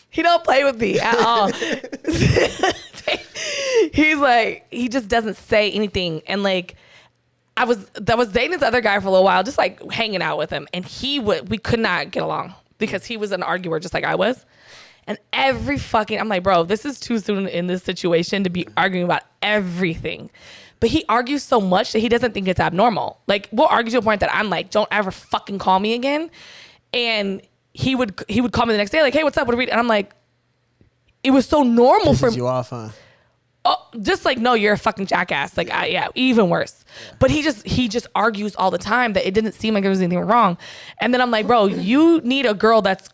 He don't play with me at all. He's like, he just doesn't say anything. And like, I was dating this other guy for a little while, just like hanging out with him. And we could not get along because he was an arguer just like I was. And I'm like, bro, this is too soon in this situation to be arguing about everything. But he argues so much that he doesn't think it's abnormal. Like, we'll argue to a point that I'm like, don't ever fucking call me again. And he would call me the next day, like, hey, what's up? What are we? And I'm like, it was so normal for me. You off, huh? Oh, just like, no, you're a fucking jackass. Like, yeah, even worse. Yeah. But he just argues all the time that it didn't seem like there was anything wrong. And then I'm like, bro, you need a girl that's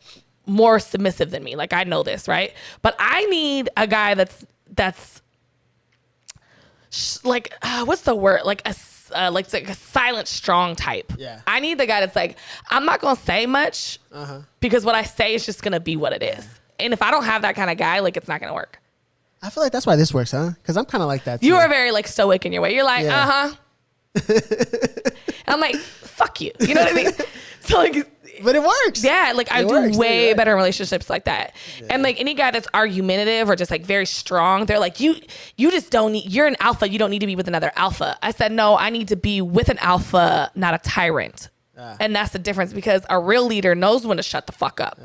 more submissive than me. Like, I know this, right? But I need a guy that's like, what's the word? Like a silent, strong type. Yeah. I need the guy that's like, I'm not gonna say much because what I say is just gonna be what it is. And if I don't have that kind of guy, like, it's not gonna work. I feel like that's why this works, huh? Because I'm kind of like that too. You are very like stoic in your way. You're like, I'm like, fuck you. You know what I mean? So like, but it works. Yeah, like I do way better in relationships like that. Yeah. And like any guy that's argumentative or just like very strong, they're like, you just don't need, you're an alpha, you don't need to be with another alpha. I said, no, I need to be with an alpha, not a tyrant. And that's the difference, because a real leader knows when to shut the fuck up.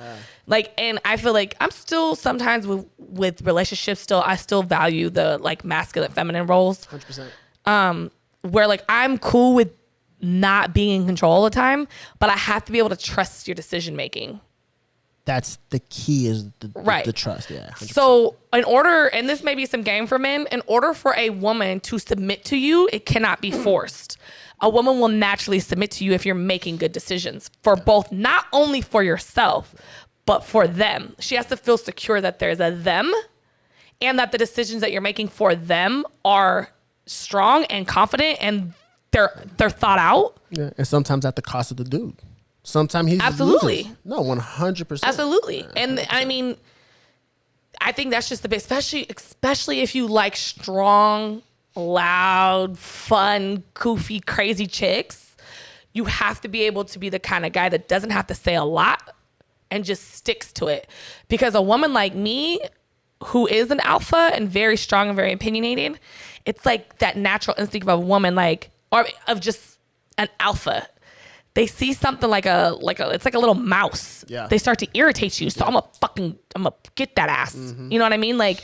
Like, and I feel like I'm still sometimes with relationships I still value the like masculine, feminine roles. 100%. Where like I'm cool with not being in control all the time, but I have to be able to trust your decision making. That's the key, is the trust. Yeah. 100%. So in order, and this may be some game for men, in order for a woman to submit to you, it cannot be forced. A woman will naturally submit to you if you're making good decisions for both, not only for yourself, but for them. She has to feel secure that there's a them and that the decisions that you're making for them are strong and confident and they're thought out. Yeah, and sometimes at the cost of the dude. Sometimes he's absolutely loses. No, 100%. Absolutely. And 100%. I mean, I think that's just the best, especially if you like strong, loud, fun, goofy, crazy chicks. You have to be able to be the kind of guy that doesn't have to say a lot and just sticks to it. Because a woman like me, who is an alpha and very strong and very opinionated, it's like that natural instinct of a woman, like, or of just an alpha. They see something like it's like a little mouse. Yeah. They start to irritate you. So I'm gonna get that ass. Mm-hmm. You know what I mean? Like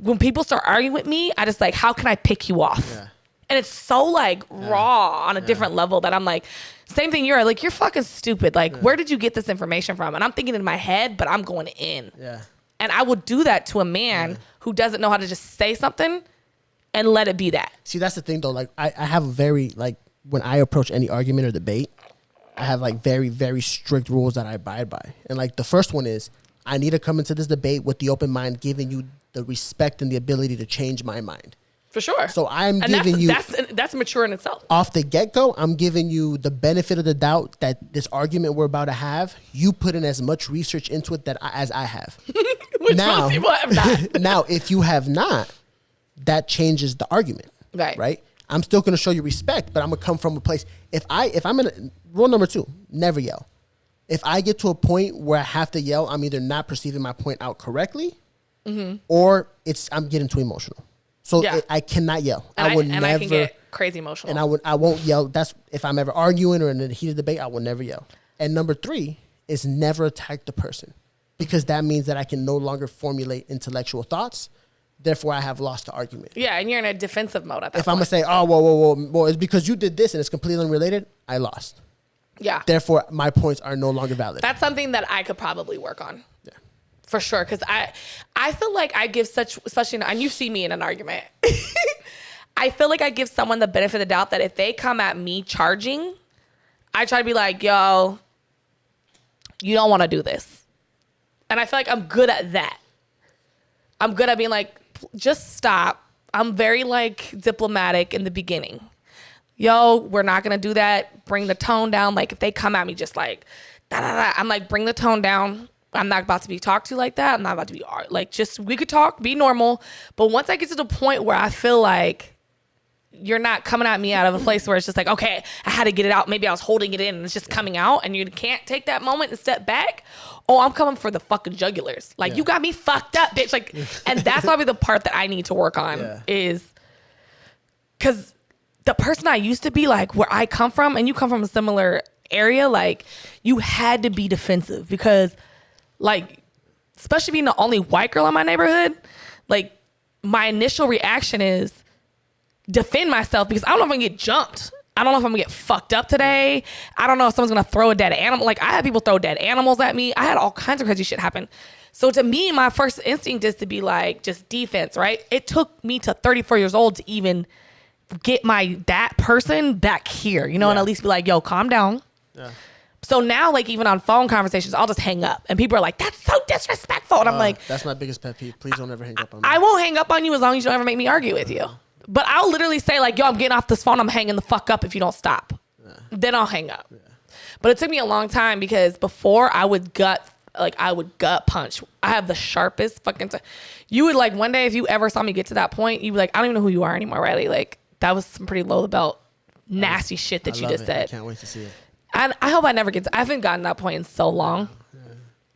when people start arguing with me, I just like, how can I pick you off? Yeah. And it's so like raw on a different level that I'm like, same thing. You're like, you're fucking stupid. Like, where did you get this information from? And I'm thinking in my head, but I'm going in. Yeah. And I will do that to a man who doesn't know how to just say something and let it be that. See, that's the thing though. Like I have a very, like, when I approach any argument or debate, I have like very, very strict rules that I abide by. And like the first one is, I need to come into this debate with the open mind, giving you the respect and the ability to change my mind. For sure. So I'm giving you... That's mature in itself. Off the get-go, I'm giving you the benefit of the doubt that this argument we're about to have, you put in as much research into it as I have. Which most people have not. Now, if you have not, that changes the argument. Right? I'm still going to show you respect, but I'm going to come from a place... If I'm in... Rule number 2, never yell. If I get to a point where I have to yell, I'm either not perceiving my point out correctly, or I'm getting too emotional. So I cannot yell. And I can get crazy emotional. And I won't yell. That's if I'm ever arguing or in a heated debate, I will never yell. And number 3 is never attack the person, because that means that I can no longer formulate intellectual thoughts. Therefore, I have lost the argument. Yeah, and you're in a defensive mode at that point. If I'm going to say, oh, whoa, it's because you did this and it's completely unrelated, I lost. Yeah. Therefore, my points are no longer valid. That's something that I could probably work on. Yeah. For sure, because I feel like I give such, especially, and you see me in an argument, I feel like I give someone the benefit of the doubt that if they come at me charging, I try to be like, yo, you don't want to do this. And I feel like I'm good at that. I'm good at being like, just stop. I'm very like diplomatic in the beginning. Yo, we're not going to do that. Bring the tone down. Like if they come at me just like, da-da-da, I'm like, bring the tone down. I'm not about to be talked to like that. I'm not about to be like, just, we could talk, be normal. But once I get to the point where I feel like you're not coming at me out of a place where it's just like, okay, I had to get it out. Maybe I was holding it in and it's just coming out and you can't take that moment and step back. Oh, I'm coming for the fucking jugulars. Like you got me fucked up, bitch. Like, and that's probably the part that I need to work on is because the person I used to be, like where I come from, and you come from a similar area, like you had to be defensive because like especially being the only white girl in my neighborhood, like my initial reaction is defend myself because I don't know if I'm gonna get jumped. I don't know if I'm gonna get fucked up today. I don't know if someone's gonna throw a dead animal. Like I had people throw dead animals at me. I had all kinds of crazy shit happen. So to me, my first instinct is to be like, just defense, right? It took me to 34 years old to even get that person back here, you know, and at least be like, yo, calm down. Yeah. So now, like, even on phone conversations, I'll just hang up. And people are like, that's so disrespectful. And I'm like, that's my biggest pet peeve. Please don't ever hang up on me. I won't hang up on you as long as you don't ever make me argue with you. But I'll literally say, like, yo, I'm getting off this phone. I'm hanging the fuck up if you don't stop. Yeah. Then I'll hang up. Yeah. But it took me a long time because before I would gut punch. I have the sharpest fucking you would, like, one day if you ever saw me get to that point, you'd be like, I don't even know who you are anymore, Rylee. Like, that was some pretty low the belt, nasty shit that you just said. I can't wait to see it. And I hope I never I haven't gotten that point in so long. Yeah.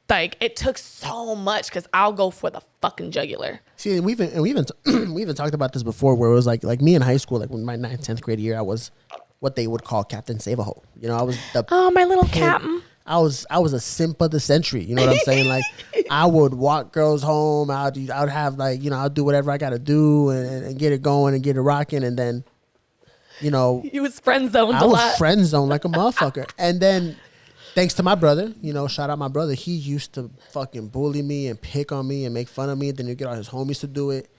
Like, it took so much because I'll go for the fucking jugular. See, and we even talked about this before, where it was like me in high school, like when my 9th, 10th grade year, I was what they would call Captain Save-A-Hole. You know, I was my little captain. I was a simp of the century. You know what I'm saying? Like, I would walk girls home. I'd have, like, you know, I'll do whatever I got to do and get it going and get it rocking, and then, you know, you was friend zoned a lot. I was friend zoned like a motherfucker. And then, thanks to my brother, you know, shout out my brother, he used to fucking bully me and pick on me and make fun of me. Then you get all his homies to do it.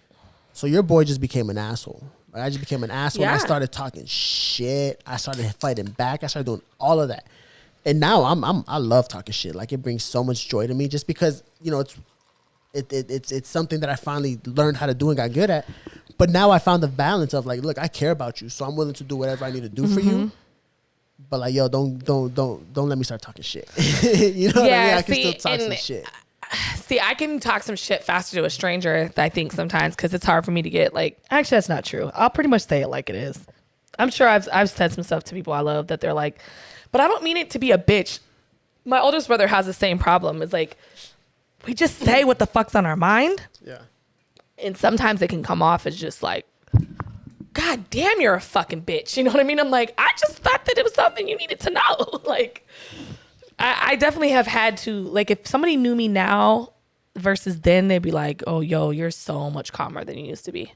So your boy just became an asshole. Like, I just became an asshole. Yeah. And I started talking shit. I started fighting back. I started doing all of that. And now I love talking shit. Like, it brings so much joy to me just because, you know, it's something that I finally learned how to do and got good at. But now I found the balance of, like, look, I care about you, so I'm willing to do whatever I need to do for you. But, like, yo, don't let me start talking shit. You know what I mean? I can still talk some shit. See, I can talk some shit faster to a stranger, I think, sometimes, because it's hard for me to get, like, actually, that's not true. I'll pretty much say it like it is. I'm sure I've said some stuff to people I love that they're like, but I don't mean it to be a bitch. My oldest brother has the same problem. It's like, we just say what the fuck's on our mind. Yeah. And sometimes it can come off as just like, God damn, you're a fucking bitch. You know what I mean? I'm like, I just thought that it was something you needed to know. Like, I definitely have had to, like, if somebody knew me now versus then, they'd be like, oh, yo, you're so much calmer than you used to be.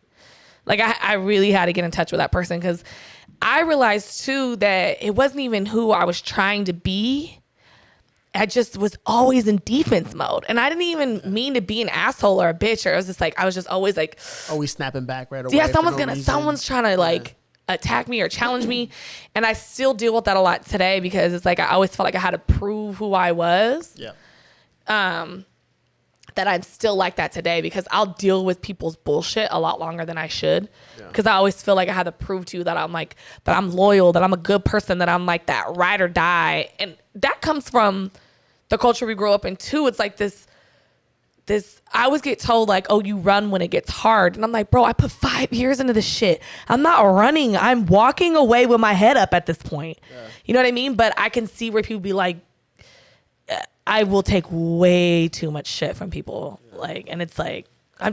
Like, I really had to get in touch with that person because I realized, too, that it wasn't even who I was trying to be. I just was always in defense mode. And I didn't even mean to be an asshole or a bitch. Or it was just like, I was just always like... Always snapping back right away. Yeah, someone's trying to, like, attack me or challenge me. And I still deal with that a lot today because it's like I always felt like I had to prove who I was. Yeah. That I'm still like that today because I'll deal with people's bullshit a lot longer than I should. Because I always feel like I had to prove to you that I'm like, that I'm loyal, that I'm a good person, that I'm like that ride or die. And that comes from the culture we grew up in too. It's like this, I always get told like, oh, you run when it gets hard. And I'm like, bro, I put 5 years into this shit. I'm not running. I'm walking away with my head up at this point. Yeah. You know what I mean? But I can see where people be like, I will take way too much shit from people. Like, and it's like, I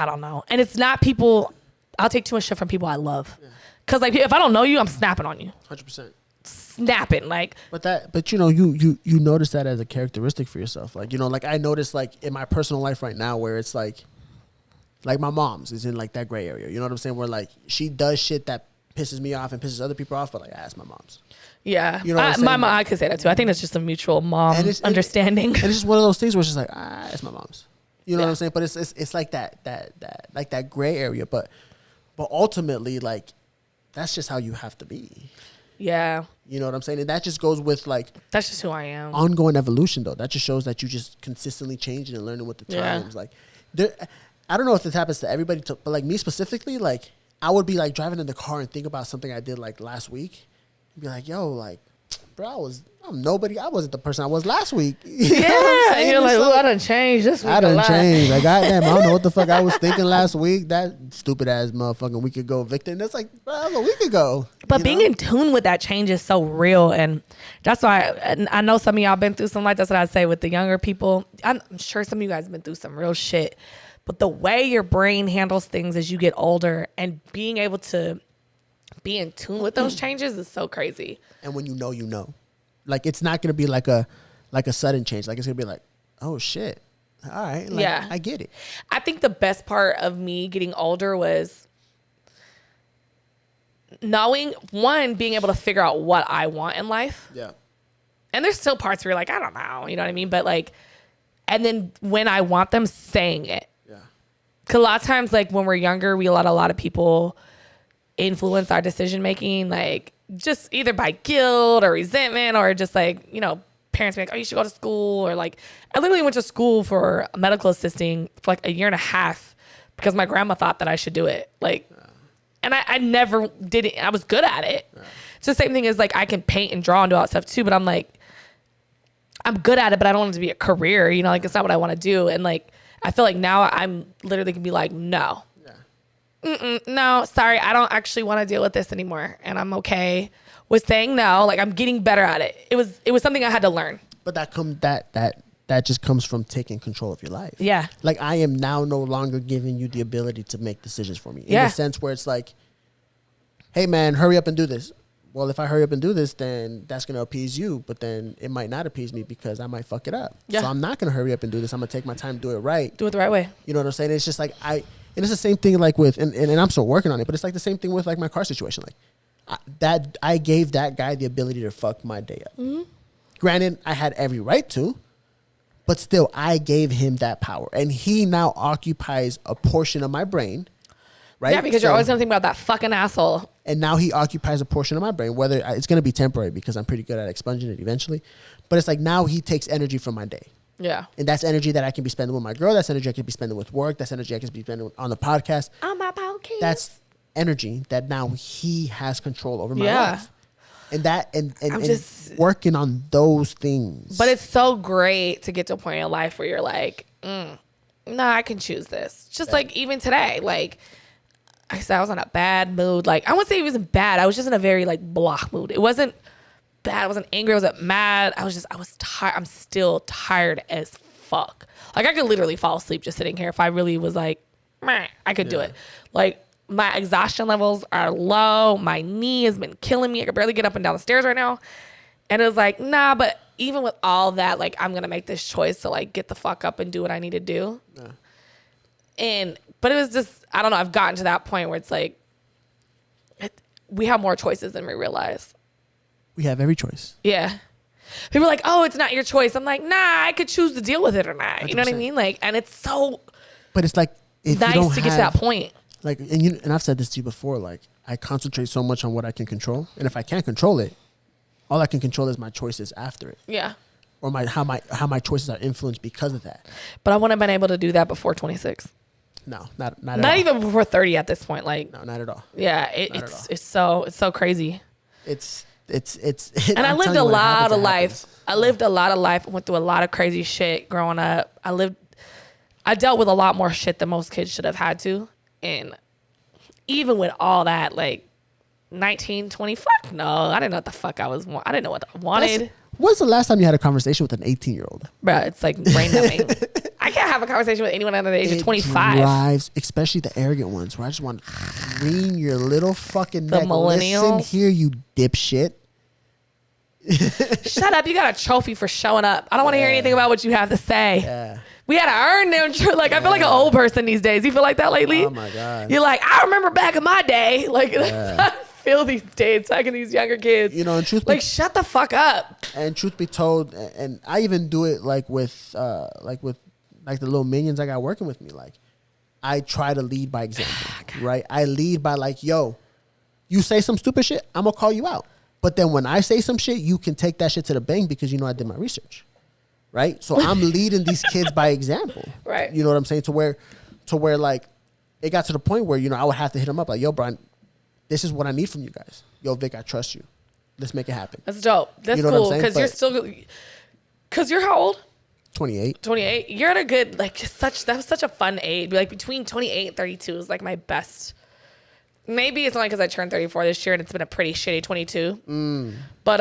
don't know. And it's not people, I'll take too much shit from people I love. Yeah. Cause like, if I don't know you, I'm snapping on you. 100%. Snapping, like. But you know, you notice that as a characteristic for yourself. Like, you know, like I notice like in my personal life right now where it's like my mom's is in like that gray area. You know what I'm saying? Where like she does shit that pisses me off and pisses other people off, but like I ask my mom's. Yeah, you know my mom, I could say that too. I think that's just a mutual mom understanding. And it's just one of those things where it's just like, it's my mom's. You know what I'm saying? But it's like that gray area. But ultimately, like, that's just how you have to be. Yeah. You know what I'm saying? And that just goes with like, that's just who I am. Ongoing evolution, though. That just shows that you just consistently changing and learning with the times. Like, I don't know if this happens to everybody, but like me specifically, like I would be like driving in the car and think about something I did like last week. Be like, yo, like, bro, I'm nobody. I wasn't the person I was last week. You know what I'm saying? You're like, I done changed this week. I done changed. Like, goddamn, I don't know what the fuck I was thinking last week. That stupid ass motherfucking week ago, Victor. And that's like, bro, that was a week ago. But being in tune with that change is so real. And that's why I know some of y'all been through something like that's what I say with the younger people. I'm sure some of you guys have been through some real shit. But the way your brain handles things as you get older and being able to be in tune with those changes is so crazy. And when you know, like, it's not going to be like a like a sudden change. Like it's gonna be like, oh shit, all right, like, Yeah. I get it. I think the best part of me getting older was knowing, one, being able to figure out what I want in life. Yeah. And there's still parts where you're like, I don't know, you know what I mean? But like, and then when I want them, saying it. Yeah. Because a lot of times, like when we're younger, we let a lot of people influence our decision making, like just either by guilt or resentment, or just like, you know, parents be like, oh, you should go to school. Or like, I literally went to school for medical assisting for like a year and a half because my grandma thought that I should do it. Like, and I never did it. I was good at it. Yeah. It's the same thing as like I can paint and draw and do all that stuff too, but I'm like, I'm good at it, but I don't want it to be a career, you know, like it's not what I want to do. And like, I feel like now I'm literally gonna be like, no, no, sorry, I don't actually want to deal with this anymore. And I'm okay with saying no. Like I'm getting better at it. It was something I had to learn. But that just comes from taking control of your life. Yeah. Like I am now no longer giving you the ability to make decisions for me. In Yeah. the sense where it's like, hey man, hurry up and do this. Well, if I hurry up and do this, then that's going to appease you. But then it might not appease me because I might fuck it up. Yeah. So I'm not going to hurry up and do this. I'm going to take my time, do it right. Do it the right way. You know what I'm saying? It's just like and it's the same thing like with, and I'm still working on it, but it's like the same thing with like my car situation. Like I gave that guy the ability to fuck my day up. Mm-hmm. Granted, I had every right to, but still I gave him that power. And he now occupies a portion of my brain. Right? Yeah, because you're always gonna think about that fucking asshole. And now he occupies a portion of my brain, whether it's going to be temporary because I'm pretty good at expunging it eventually. But it's like now he takes energy from my day. Yeah. And that's energy that I can be spending with my girl. That's energy I can be spending with work. That's energy I can be spending on the podcast. On my podcast. That's energy that now he has control over my Yeah. life. And that, and just working on those things. But it's so great to get to a point in your life where you're like, nah, I can choose this. Just like even today, like, I said I was in a bad mood. Like I wouldn't say it wasn't bad. I was just in a very like blah mood. It wasn't bad. I wasn't angry. I wasn't mad. I was tired. I'm still tired as fuck. Like I could literally fall asleep just sitting here if I really was like, meh, I could do it. Like my exhaustion levels are low. My knee has been killing me. I could barely get up and down the stairs right now. And it was like, nah, but even with all that, like I'm gonna make this choice to like get the fuck up and do what I need to do. Yeah. But it was just, I don't know, I've gotten to that point where it's like, we have more choices than we realize. We have every choice. Yeah. People are like, oh, it's not your choice. I'm like, nah, I could choose to deal with it or not. 100%. You know what I mean? Like, and it's so But it's like, if nice you don't to get to that point. Like, and I've said this to you before, like, I concentrate so much on what I can control. And if I can't control it, all I can control is my choices after it. Yeah. Or how my choices are influenced because of that. But I wouldn't have been able to do that before 26. No, not at all. Not even before 30 at this point. Like, no, not at all. Yeah, it's so crazy. It's and I lived a lot of life. I lived a lot of life. Went through a lot of crazy shit growing up. I dealt with a lot more shit than most kids should have had to. And even with all that, like 19, 20, fuck no. I didn't know what the fuck I didn't know what I wanted. When's the last time you had a conversation with an 18-year-old? Bro, it's like brain numbing. I can't have a conversation with anyone under the age of 25. Drives, especially the arrogant ones, where I just want to wring your little fucking The neck. millennials. Listen here, you dipshit. Shut up. You got a trophy for showing up. I don't want to hear anything about what you have to say. Yeah. We had to earn them. Like, I feel like an old person these days. You feel like that lately? Oh, my God. You're like, I remember back in my day. Like, I feel these days, talking to these younger kids. You know, and shut the fuck up. And truth be told, and I even do it like with the little minions I got working with me. Like, I try to lead by example, right? I lead by like, yo, you say some stupid shit, I'm going to call you out. But then when I say some shit, you can take that shit to the bank because you know I did my research, right? So I'm leading these kids by example, right? You know what I'm saying? To where like it got to the point where, you know, I would have to hit them up like, yo, Brian, this is what I need from you guys. Yo, Vic, I trust you. Let's make it happen. That's dope. That's cool because you're how old? 28. 28. You're at a good, like, that was such a fun age. Like, between 28 and 32 is like my best. Maybe it's only because I turned 34 this year and it's been a pretty shitty 22. But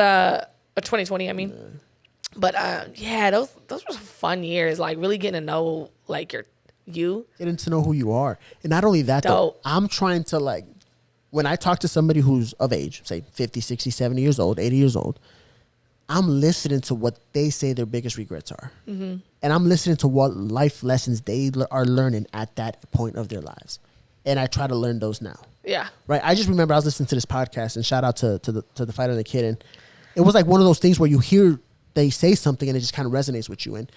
2020, I mean. Yeah. But yeah, those were some fun years. Like, really getting to know like getting to know who you are. And not only that, though, I'm trying to, like, when I talk to somebody who's of age, say 50, 60, 70 years old, 80 years old, I'm listening to what they say their biggest regrets are. Mm-hmm. And I'm listening to what life lessons they are learning at that point of their lives. And I try to learn those now. Yeah. Right. I just remember I was listening to this podcast, and shout out to the Fighter and the Kid. And it was like one of those things where you hear they say something and it just kind of resonates with you. And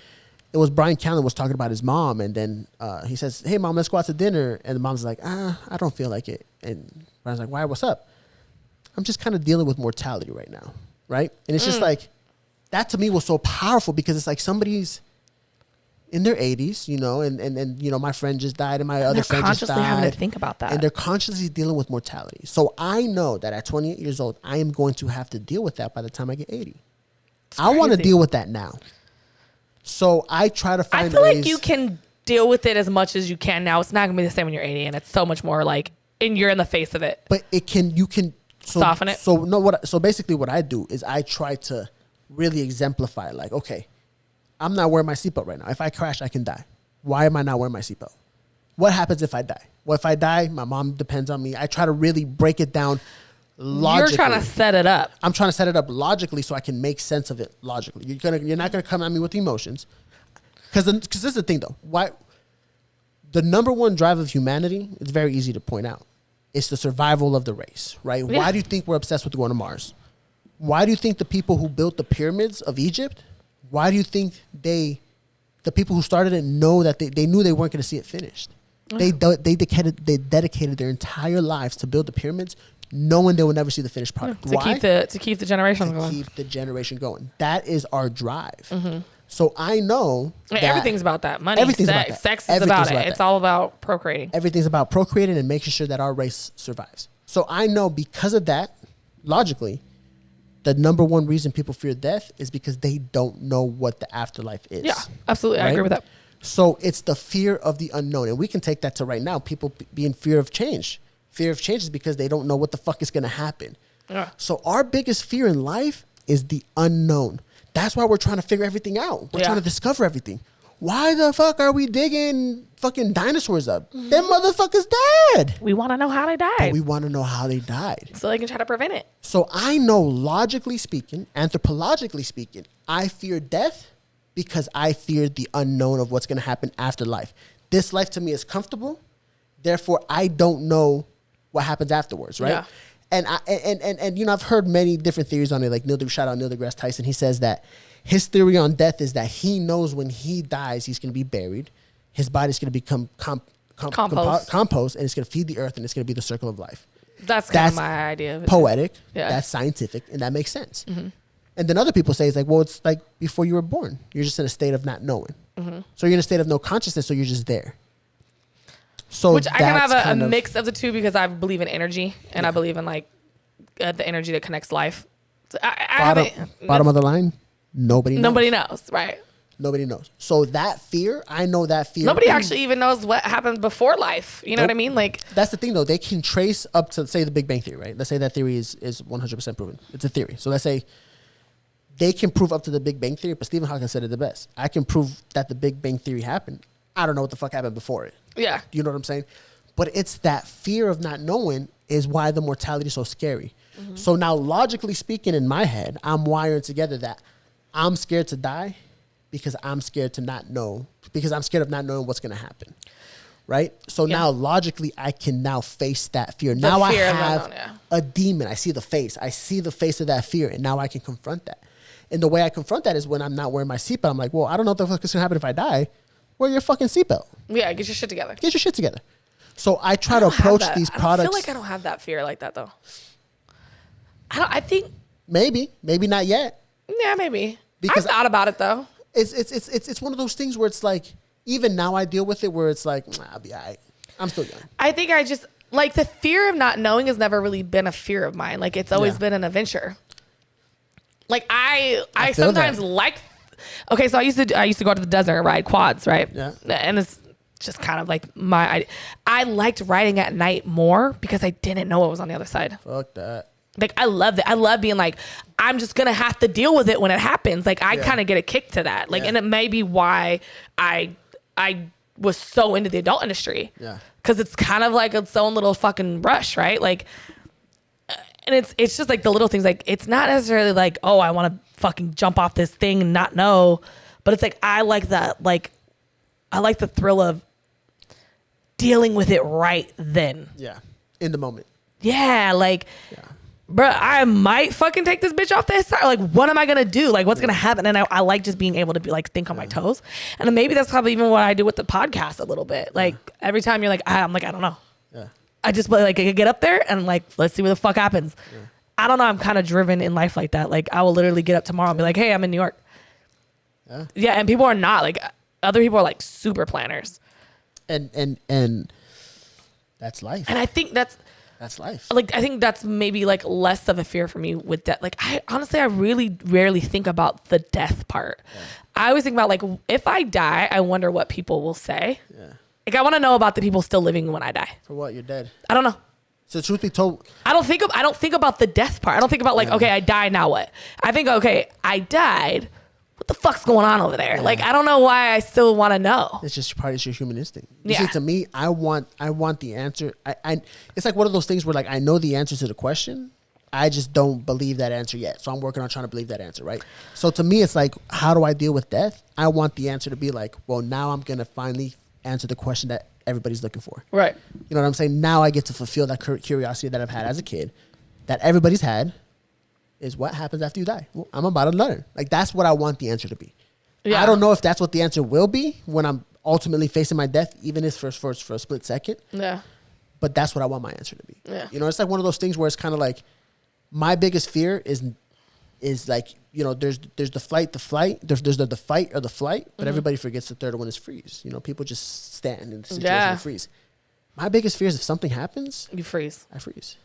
it was Brian Callen was talking about his mom. And then he says, hey, Mom, let's go out to dinner. And the mom's like, I don't feel like it. And Brian's like, why? What's up? I'm just kind of dealing with mortality right now. Right. And it's just like, that to me was so powerful because it's like somebody's in their 80s, you know, and you know, my friend just died and my other friend just died. They're consciously having to think about that. And they're consciously dealing with mortality. So I know that at 28 years old, I am going to have to deal with that by the time I get 80. I want to deal with that now. So I try to find ways. I feel like you can deal with it as much as you can now. It's not going to be the same when you're 80, and it's so much more like, and you're in the face of it. But you can soften it. So basically what I do is I try to really exemplify, like, okay, I'm not wearing my seatbelt right now. If I crash, I can die. Why am I not wearing my seatbelt? What happens if I die? Well, if I die, my mom depends on me. I try to really break it down logically. You're trying to set it up. I'm trying to set it up logically so I can make sense of it logically. You're not gonna come at me with emotions, because this is the thing though. Why the number one drive of humanity? It's very easy to point out. It's the survival of the race, right? Yeah. Why do you think we're obsessed with going to Mars? Why do you think the people who built the pyramids of Egypt? Why do you think the people who started it know that they knew they weren't going to see it finished? They dedicated their entire lives to build the pyramids, knowing they would never see the finished product. Why? To keep the generation going. Keep the generation going. That is our drive. Mm-hmm. So I know that everything's about that. Money, sex is about it. It's all about procreating. Everything's about procreating and making sure that our race survives. So I know because of that, logically, the number one reason people fear death is because they don't know what the afterlife is. Yeah, absolutely. Right? I agree with that. So it's the fear of the unknown. And we can take that to right now. People be in fear of change. Fear of change is because they don't know what the fuck is going to happen. Yeah. So our biggest fear in life is the unknown. That's why we're trying to figure everything out. We're trying to discover everything. Why the fuck are we digging fucking dinosaurs up? Mm-hmm. Them motherfuckers dead. We want to know how they died. But we want to know how they died. So they can try to prevent it. So I know, logically speaking, anthropologically speaking, I fear death because I fear the unknown of what's going to happen after life. This life to me is comfortable. Therefore, I don't know what happens afterwards, right? Yeah. And you know, I've heard many different theories on it, like shout out Neil deGrasse Tyson. He says that his theory on death is that he knows when he dies, he's going to be buried. His body's going to become compost, and it's going to feed the earth, and it's going to be the circle of life. That's kind of my idea of it. Poetic. Yeah. That's scientific, and that makes sense. Mm-hmm. And then other people say it's like, well, it's like before you were born. You're just in a state of not knowing. Mm-hmm. So you're in a state of no consciousness, so you're just there. So which I can have a mix of the two because I believe in energy, and I believe in like the energy that connects life. So bottom of the line, nobody knows, right? Nobody knows. So that fear, I know that fear. Nobody actually even knows what happened before life. You know what I mean? Like that's the thing, though. They can trace up to, say, the Big Bang Theory, right? Let's say that theory is 100% proven. It's a theory. So let's say they can prove up to the Big Bang Theory, but Stephen Hawking said it the best. I can prove that the Big Bang Theory happened. I don't know what the fuck happened before it. Yeah. You know what I'm saying? But it's that fear of not knowing is why the mortality is so scary. Mm-hmm. So now, logically speaking, in my head, I'm wiring together that I'm scared to die because I'm scared to not know, because I'm scared of not knowing what's going to happen. Right? So now, logically, I can now face that fear. Now I have a demon. I see the face. I see the face of that fear, and now I can confront that. And the way I confront that is when I'm not wearing my seatbelt. I'm like, well, I don't know what the fuck is going to happen if I die. Wear your fucking seatbelt. Yeah, get your shit together. Get your shit together. So I try to approach these products. I feel like I don't have that fear like that, though. I think. Maybe not yet. Yeah, maybe. Because I thought about it, though. It's one of those things where it's like, even now I deal with it where it's like, I'll be all right. I'm still young. I think I just, like, the fear of not knowing has never really been a fear of mine. Like, it's always been an adventure. Like, I sometimes like, okay, so I used to go to the desert and ride quads, right? Yeah. And it's just kind of like I liked riding at night more because I didn't know what was on the other side. Fuck that. Like, I love it. I love being like, I'm just going to have to deal with it when it happens. Like, I kind of get a kick to that. Like, and it may be why I was so into the adult industry. Yeah. Because it's kind of like its own little fucking rush, right? Like, And it's just like the little things. Like, it's not necessarily like, oh, I want to fucking jump off this thing and not know. But it's like, I like that. Like, I like the thrill of dealing with it right then. Yeah. In the moment. Yeah. Like, bruh, I might fucking take this bitch off this side. Like, what am I going to do? Like, what's going to happen? And I like just being able to be like, think on my toes. And then maybe that's probably even what I do with the podcast a little bit. Like, every time you're like, I'm like, I don't know. Yeah. I just like, I get up there and like, let's see what the fuck happens. Yeah. I don't know. I'm kind of driven in life like that. Like, I will literally get up tomorrow and be like, hey, I'm in New York. Yeah. And people are not like, other people are like super planners. And that's life. And I think that's life. Like, I think that's maybe like less of a fear for me with death. Like, I really rarely think about the death part. Yeah. I always think about like, if I die, I wonder what people will say. Yeah. Like, I want to know about the people still living when I die. For what? You're dead. I don't know. So truth be told, I don't think about the death part. I don't think about like, okay, I died, now what? I think, okay, I died. What the fuck's going on over there? Yeah. Like, I don't know why I still want to know. It's just part of your human instinct. You see, to me, I want the answer. I it's like one of those things where like I know the answer to the question. I just don't believe that answer yet. So I'm working on trying to believe that answer, right? So to me, it's like, how do I deal with death? I want the answer to be like, well, now I'm going to finally answer the question that everybody's looking for. Right. You know what I'm saying? Now I get to fulfill that curiosity that I've had as a kid, that everybody's had, is what happens after you die. Well, I'm about to learn. Like, that's what I want the answer to be. Yeah. I don't know if that's what the answer will be when I'm ultimately facing my death, even if for a split second. Yeah. But that's what I want my answer to be. Yeah. You know, it's like one of those things where it's kind of like, my biggest fear is like, you know, there's the flight, there's the fight or the flight, but everybody forgets the third one is freeze. You know, people just stand in the situation and freeze. My biggest fear is if something happens, you freeze. I freeze.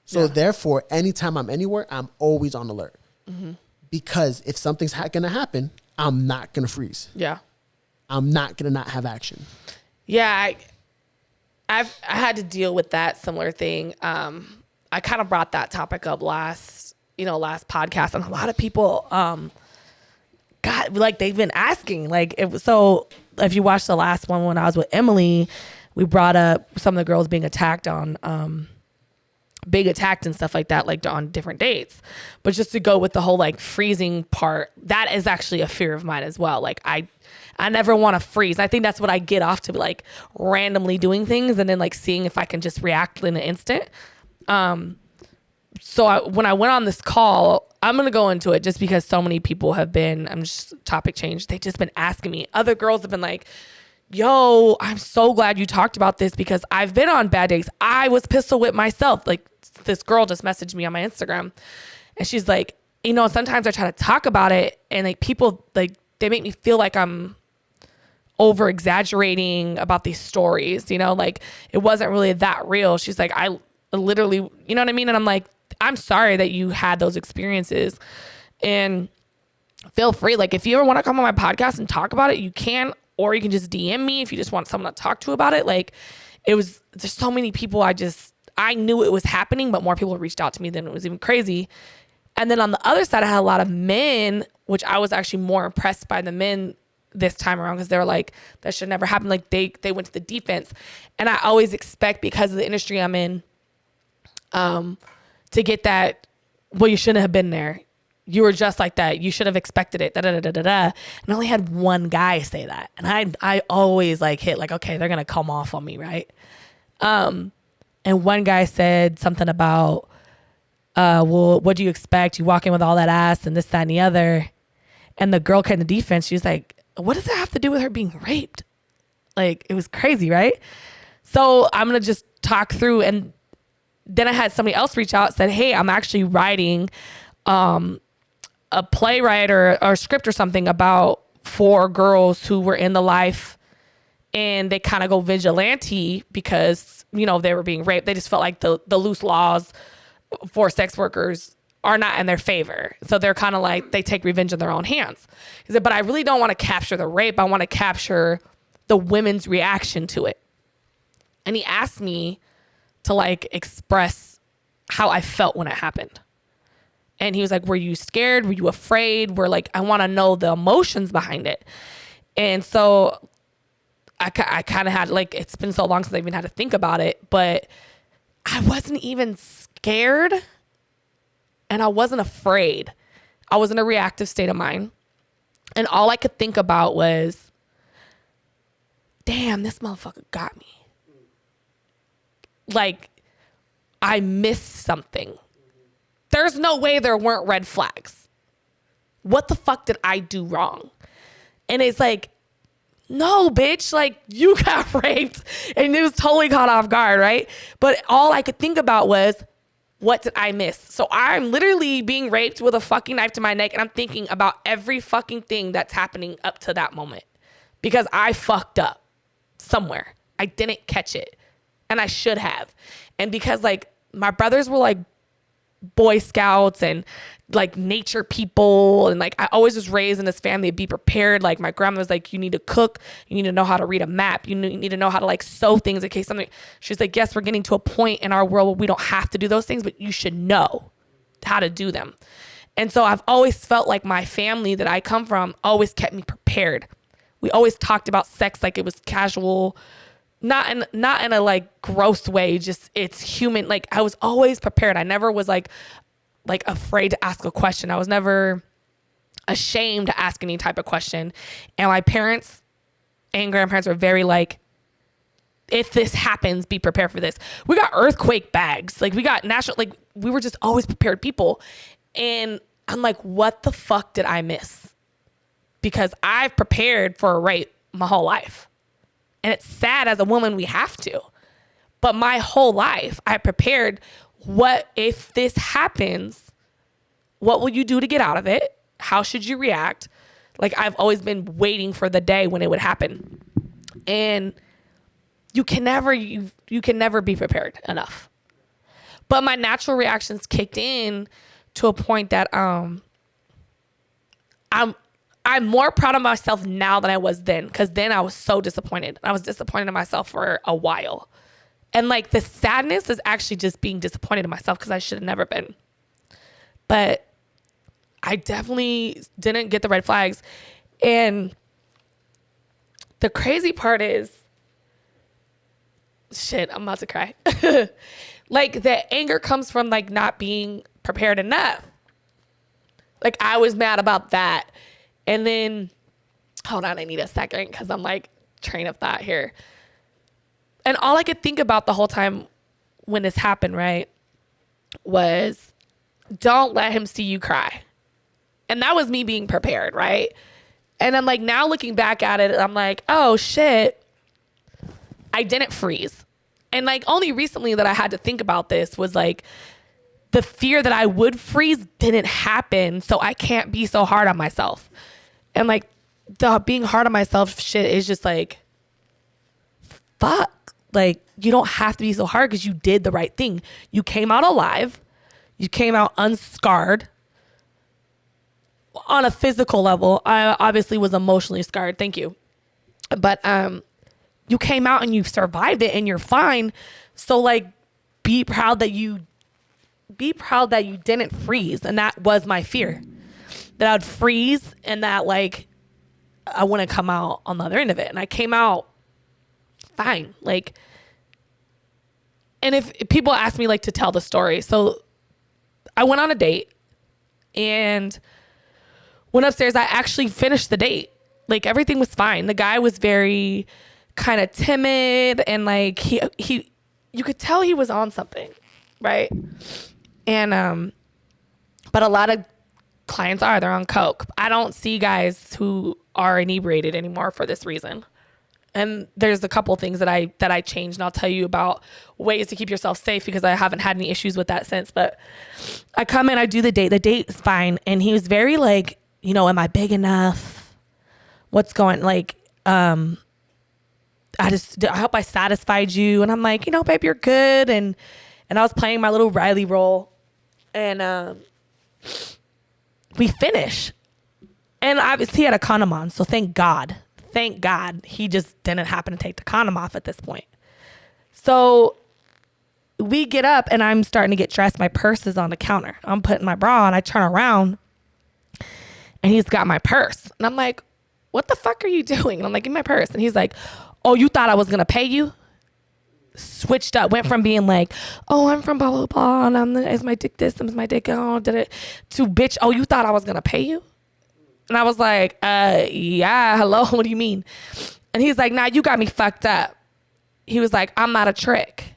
So therefore, anytime I'm anywhere, I'm always on alert. Mm-hmm. Because if something's going to happen, I'm not going to freeze. Yeah. I'm not going to not have action. Yeah. I had to deal with that similar thing. I kind of brought that topic up last podcast, and a lot of people, like, they've been asking, like, so if you watched the last one when I was with Emily, we brought up some of the girls being attacked and stuff like that, like on different dates. But just to go with the whole like freezing part, that is actually a fear of mine as well. Like, I never want to freeze. I think that's what I get off to, like randomly doing things and then like seeing if I can just react in an instant. So when I went on this call, I'm going to go into it just because so many people have been, I'm just topic change. They've just been asking me. Other girls have been like, yo, I'm so glad you talked about this because I've been on bad dates. I was pistol whipped myself. Like, this girl just messaged me on my Instagram and she's like, you know, sometimes I try to talk about it and like people, like, they make me feel like I'm over exaggerating about these stories, you know, like it wasn't really that real. She's like, I literally, you know what I mean? And I'm like, I'm sorry that you had those experiences, and feel free. Like, if you ever want to come on my podcast and talk about it, you can, or you can just DM me if you just want someone to talk to about it. Like, there's so many people I knew it was happening, but more people reached out to me than it was even crazy. And then on the other side, I had a lot of men, which I was actually more impressed by the men this time around because they were like, that should never happen. Like, they went to the defense. And I always expect, because of the industry I'm in, to get that, well, you shouldn't have been there. You were just like that. You should have expected it. Da, da, da, da, da, da. And I only had one guy say that. And I always like hit like, okay, they're going to come off on me, right? And one guy said something about, well, what do you expect? You walk in with all that ass and this, that, and the other. And the girl came to defense. She was like, what does that have to do with her being raped? Like, it was crazy, right? So I'm going to just talk through. And then I had somebody else reach out and said, hey, I'm actually writing a playwright or a script or something about 4 girls who were in the life and they kind of go vigilante because, you know, they were being raped. They just felt like the loose laws for sex workers are not in their favor. So they're kind of like, they take revenge in their own hands. He said, but I really don't want to capture the rape. I want to capture the women's reaction to it. And he asked me to like express how I felt when it happened. And he was like, were you scared? Were you afraid? We're like, I want to know the emotions behind it. And so I kind of had, like, it's been so long since I even had to think about it, but I wasn't even scared. and I wasn't afraid. I was in a reactive state of mind. And all I could think about was, damn, this motherfucker got me. Like, I missed something. There's no way there weren't red flags. What the fuck did I do wrong? And it's like, no, bitch, like, you got raped and it was totally caught off guard, right? But all I could think about was, what did I miss? So I'm literally being raped with a fucking knife to my neck, and I'm thinking about every fucking thing that's happening up to that moment because I fucked up somewhere. I didn't catch it, and I should have. And because, like, my brothers were like Boy Scouts and like nature people, and like I always was raised in this family to be prepared. Like, my grandma was like, you need to cook, you need to know how to read a map, you need to know how to like sew things in case something. She's like, yes, we're getting to a point in our world where we don't have to do those things, but you should know how to do them. And so I've always felt like my family that I come from always kept me prepared. We always talked about sex like it was casual, not in a like gross way, just it's human. Like, I was always prepared. I never was like afraid to ask a question. I was never ashamed to ask any type of question. And my parents and grandparents were very like, if this happens, be prepared for this. We got earthquake bags. Like, we got national, like, we were just always prepared people. And I'm like, what the fuck did I miss? Because I've prepared for a rape my whole life. And it's sad, as a woman, we have to. But my whole life, I prepared, what if this happens? What will you do to get out of it? How should you react? Like, I've always been waiting for the day when it would happen. And you can never be prepared enough. But my natural reactions kicked in to a point that I'm more proud of myself now than I was then, because then I was so disappointed. I was disappointed in myself for a while. And like, the sadness is actually just being disappointed in myself because I should have never been. But I definitely didn't get the red flags. And the crazy part is, shit, I'm about to cry. Like, the anger comes from like not being prepared enough. Like, I was mad about that. And then, hold on, I need a second because I'm like train of thought here. And all I could think about the whole time when this happened, right, was, don't let him see you cry. And that was me being prepared, right? And I'm like, now looking back at it, I'm like, oh shit, I didn't freeze. And like, only recently that I had to think about this was like, the fear that I would freeze didn't happen, so I can't be so hard on myself. And like, the being hard on myself shit is just like, fuck. Like, you don't have to be so hard because you did the right thing. You came out alive. You came out unscarred. On a physical level, I obviously was emotionally scarred. Thank you. But you came out and you survived it and you're fine. So like, be proud that you didn't freeze. And that was my fear, that I'd freeze and that like I wouldn't come out on the other end of it. And I came out fine. Like, and if people ask me like to tell the story, so I went on a date and went upstairs. I actually finished the date. Like, everything was fine. The guy was very kind of timid and like he you could tell he was on something, right? And but a lot of clients they're on coke. I don't see guys who are inebriated anymore for this reason. And there's a couple things that I changed, and I'll tell you about ways to keep yourself safe because I haven't had any issues with that since. But I come in, I do the date. The date is fine, and he was very like, you know, am I big enough? What's going like? I hope I satisfied you. And I'm like, you know, babe, you're good. And I was playing my little Rylee role, and we finish, and obviously he had a condom on, so thank God he just didn't happen to take the condom off at this point. So we get up and I'm starting to get dressed. My purse is on the counter. I'm putting my bra on. I turn around and he's got my purse. And I'm like, what the fuck are you doing? And I'm like, give me my purse. And he's like, oh, you thought I was going to pay you? switched up, went from being like, oh, I'm from blah, blah, blah, and is my dick this, is my dick, oh, did it, to bitch, oh, you thought I was going to pay you? And I was like, yeah, hello, what do you mean? And he's like, nah, you got me fucked up. He was like, I'm not a trick.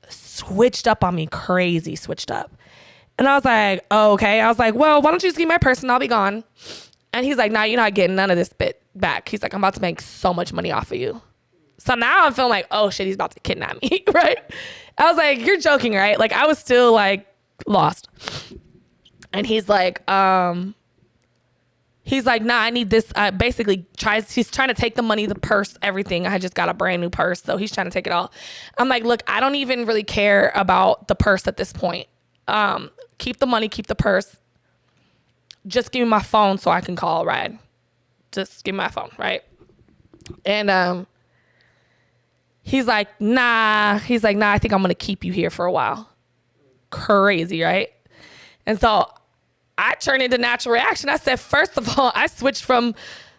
Switched up on me, crazy switched up. And I was like, oh, okay. I was like, well, why don't you just give me my purse and I'll be gone. And he's like, nah, you're not getting none of this bit back. He's like, I'm about to make so much money off of you. So now I'm feeling like, oh shit, he's about to kidnap me, right? I was like, you're joking, right? Like I was still like lost. And he's like, nah, I need this. Basically he's trying to take the money, the purse, everything. I had just got a brand new purse. So he's trying to take it all. I'm like, look, I don't even really care about the purse at this point. Keep the money, keep the purse. Just give me my phone so I can call a ride. Just give me my phone, right? And he's like, nah. He's like, nah, I think I'm going to keep you here for a while. Crazy, right? And so I turned into natural reaction. I said, first of all, I switched from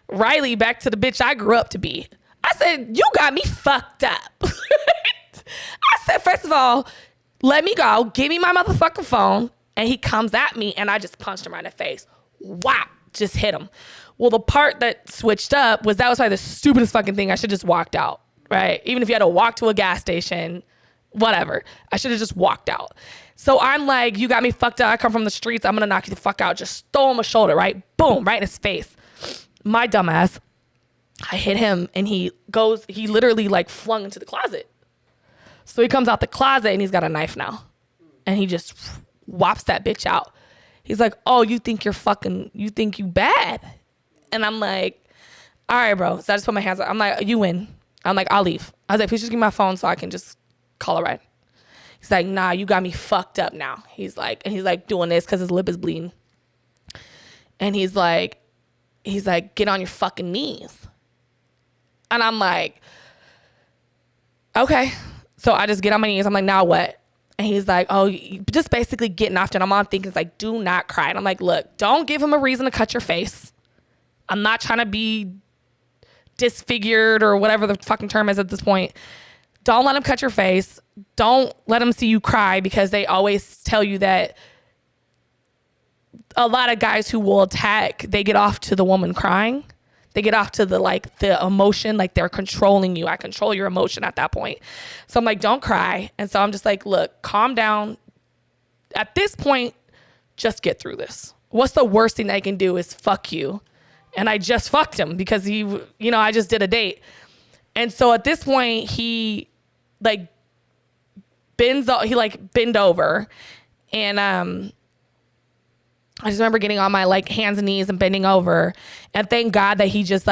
Rylee back to the bitch I grew up to be. I said, you got me fucked up. I said, first of all, let me go. Give me my motherfucking phone. And he comes at me and I just punched him right in the face. Whap, just hit him. Well, the part that switched up was that was probably the stupidest fucking thing. I should just walked out, right? Even if you had to walk to a gas station, whatever. I should have just walked out. So I'm like, you got me fucked up. I come from the streets. I'm going to knock you the fuck out. Just throw him a shoulder, right? Boom, right in his face. My dumbass, I hit him and he literally like flung into the closet. So he comes out the closet and he's got a knife now. And he just whops that bitch out. He's like, oh, you think you bad? And I'm like, all right, bro. So I just put my hands up. I'm like, you win. I'm like, I'll leave. I was like, please just give me my phone so I can just call a ride. He's like, nah, you got me fucked up now. He's like doing this because his lip is bleeding. And he's like, get on your fucking knees. And I'm like, okay. So I just get on my knees. I'm like, now what? And he's like, oh, just basically getting after it. And I'm thinking, it's like, do not cry. And I'm like, look, don't give him a reason to cut your face. I'm not trying to be disfigured or whatever the fucking term is at this point. Don't let him cut your face. Don't let him see you cry, because they always tell you that a lot of guys who will attack, they get off to the woman crying. They get off to the emotion, like they're controlling you. I control your emotion at that point. So I'm like, don't cry. And so I'm just like, look, calm down. At this point, just get through this. What's the worst thing I can do is fuck you. And I just fucked him because I just did a date. And so at this point, he bend over. And I just remember getting on my hands and knees and bending over, and thank God that he just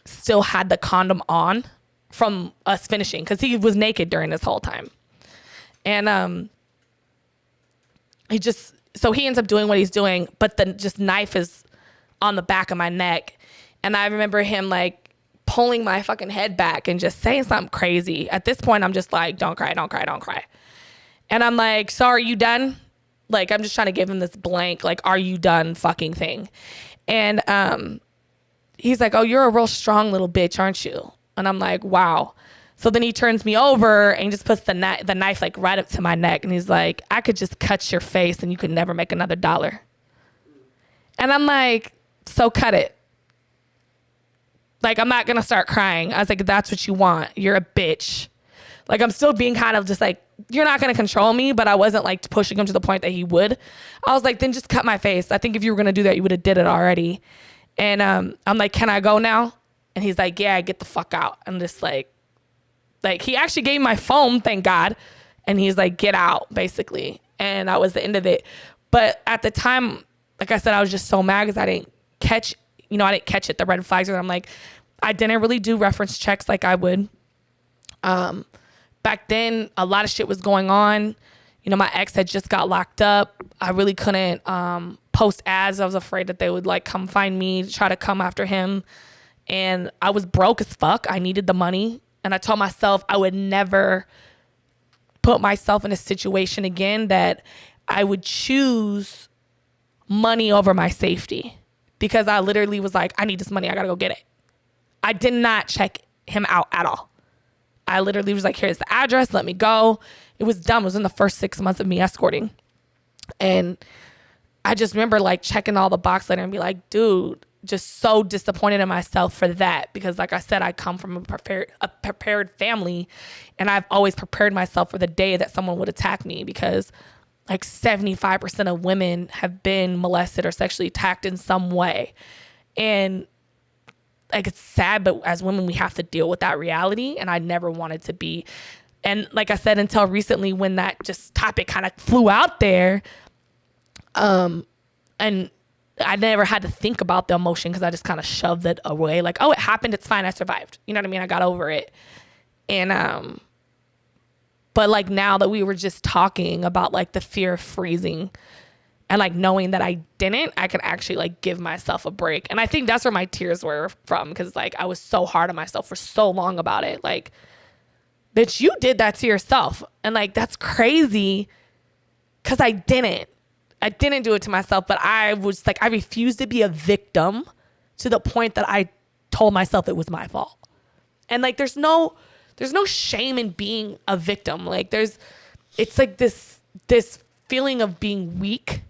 still had the condom on from us finishing, because he was naked during this whole time. And he ends up doing what he's doing, but the just knife is on the back of my neck. And I remember him pulling my fucking head back and just saying something crazy. At this point, I'm just like, don't cry, don't cry, don't cry. And I'm like, so are you done? I'm just trying to give him this blank, are you done fucking thing? And he's like, oh, you're a real strong little bitch, aren't you? And I'm like, wow. So then he turns me over and just puts the knife right up to my neck. And he's like, I could just cut your face and you could never make another dollar. And I'm like, so cut it. I'm not going to start crying. I was like, that's what you want. You're a bitch. I'm still being kind of just you're not going to control me, but I wasn't pushing him to the point that he would. I was like, then just cut my face. I think if you were going to do that, you would have did it already. And I'm like, can I go now? And he's like, yeah, get the fuck out. I'm just he actually gave me my phone, thank God. And he's like, get out, basically. And that was the end of it. But at the time, like I said, I was just so mad because I didn't catch it, the red flags. And I'm like, I didn't really do reference checks like I would. Back then, a lot of shit was going on. My ex had just got locked up. I really couldn't post ads. I was afraid that they would come find me, try to come after him. And I was broke as fuck. I needed the money. And I told myself I would never put myself in a situation again that I would choose money over my safety. Because I literally was like, I need this money. I got to go get it. I did not check him out at all. I literally was like, here's the address, let me go. It was dumb. It was in the first 6 months of me escorting. And I just remember like checking all the box later and be like, dude, just so disappointed in myself for that. Because like I said, I come from a prepared family, and I've always prepared myself for the day that someone would attack me, because like 75% of women have been molested or sexually attacked in some way. And like, it's sad, but as women, we have to deal with that reality. And I never wanted to be. And like I said, until recently, when that just topic kind of flew out there, and I never had to think about the emotion, because I just kind of shoved it away. Like, oh, it happened. It's fine. I survived. You know what I mean? I got over it. And, but like now that we were just talking about like the fear of freezing and like knowing that I didn't, I could actually like give myself a break. And I think that's where my tears were from, because like I was so hard on myself for so long about it. Like, bitch, you did that to yourself. And like, that's crazy, because I didn't do it to myself, but I was like, I refused to be a victim to the point that I told myself it was my fault. And like, there's no shame in being a victim. Like it's like this feeling of being weak.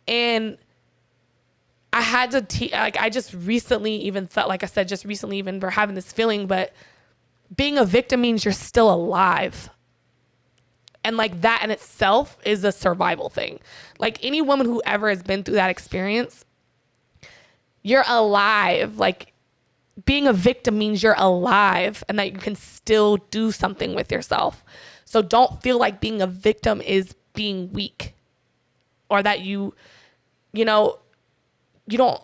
And I had to, I just recently even felt, like I said, just recently even we're having this feeling, but being a victim means you're still alive. And like that in itself is a survival thing. Like any woman who ever has been through that experience, you're alive. Like being a victim means you're alive and that you can still do something with yourself. So don't feel like being a victim is being weak, or that you don't,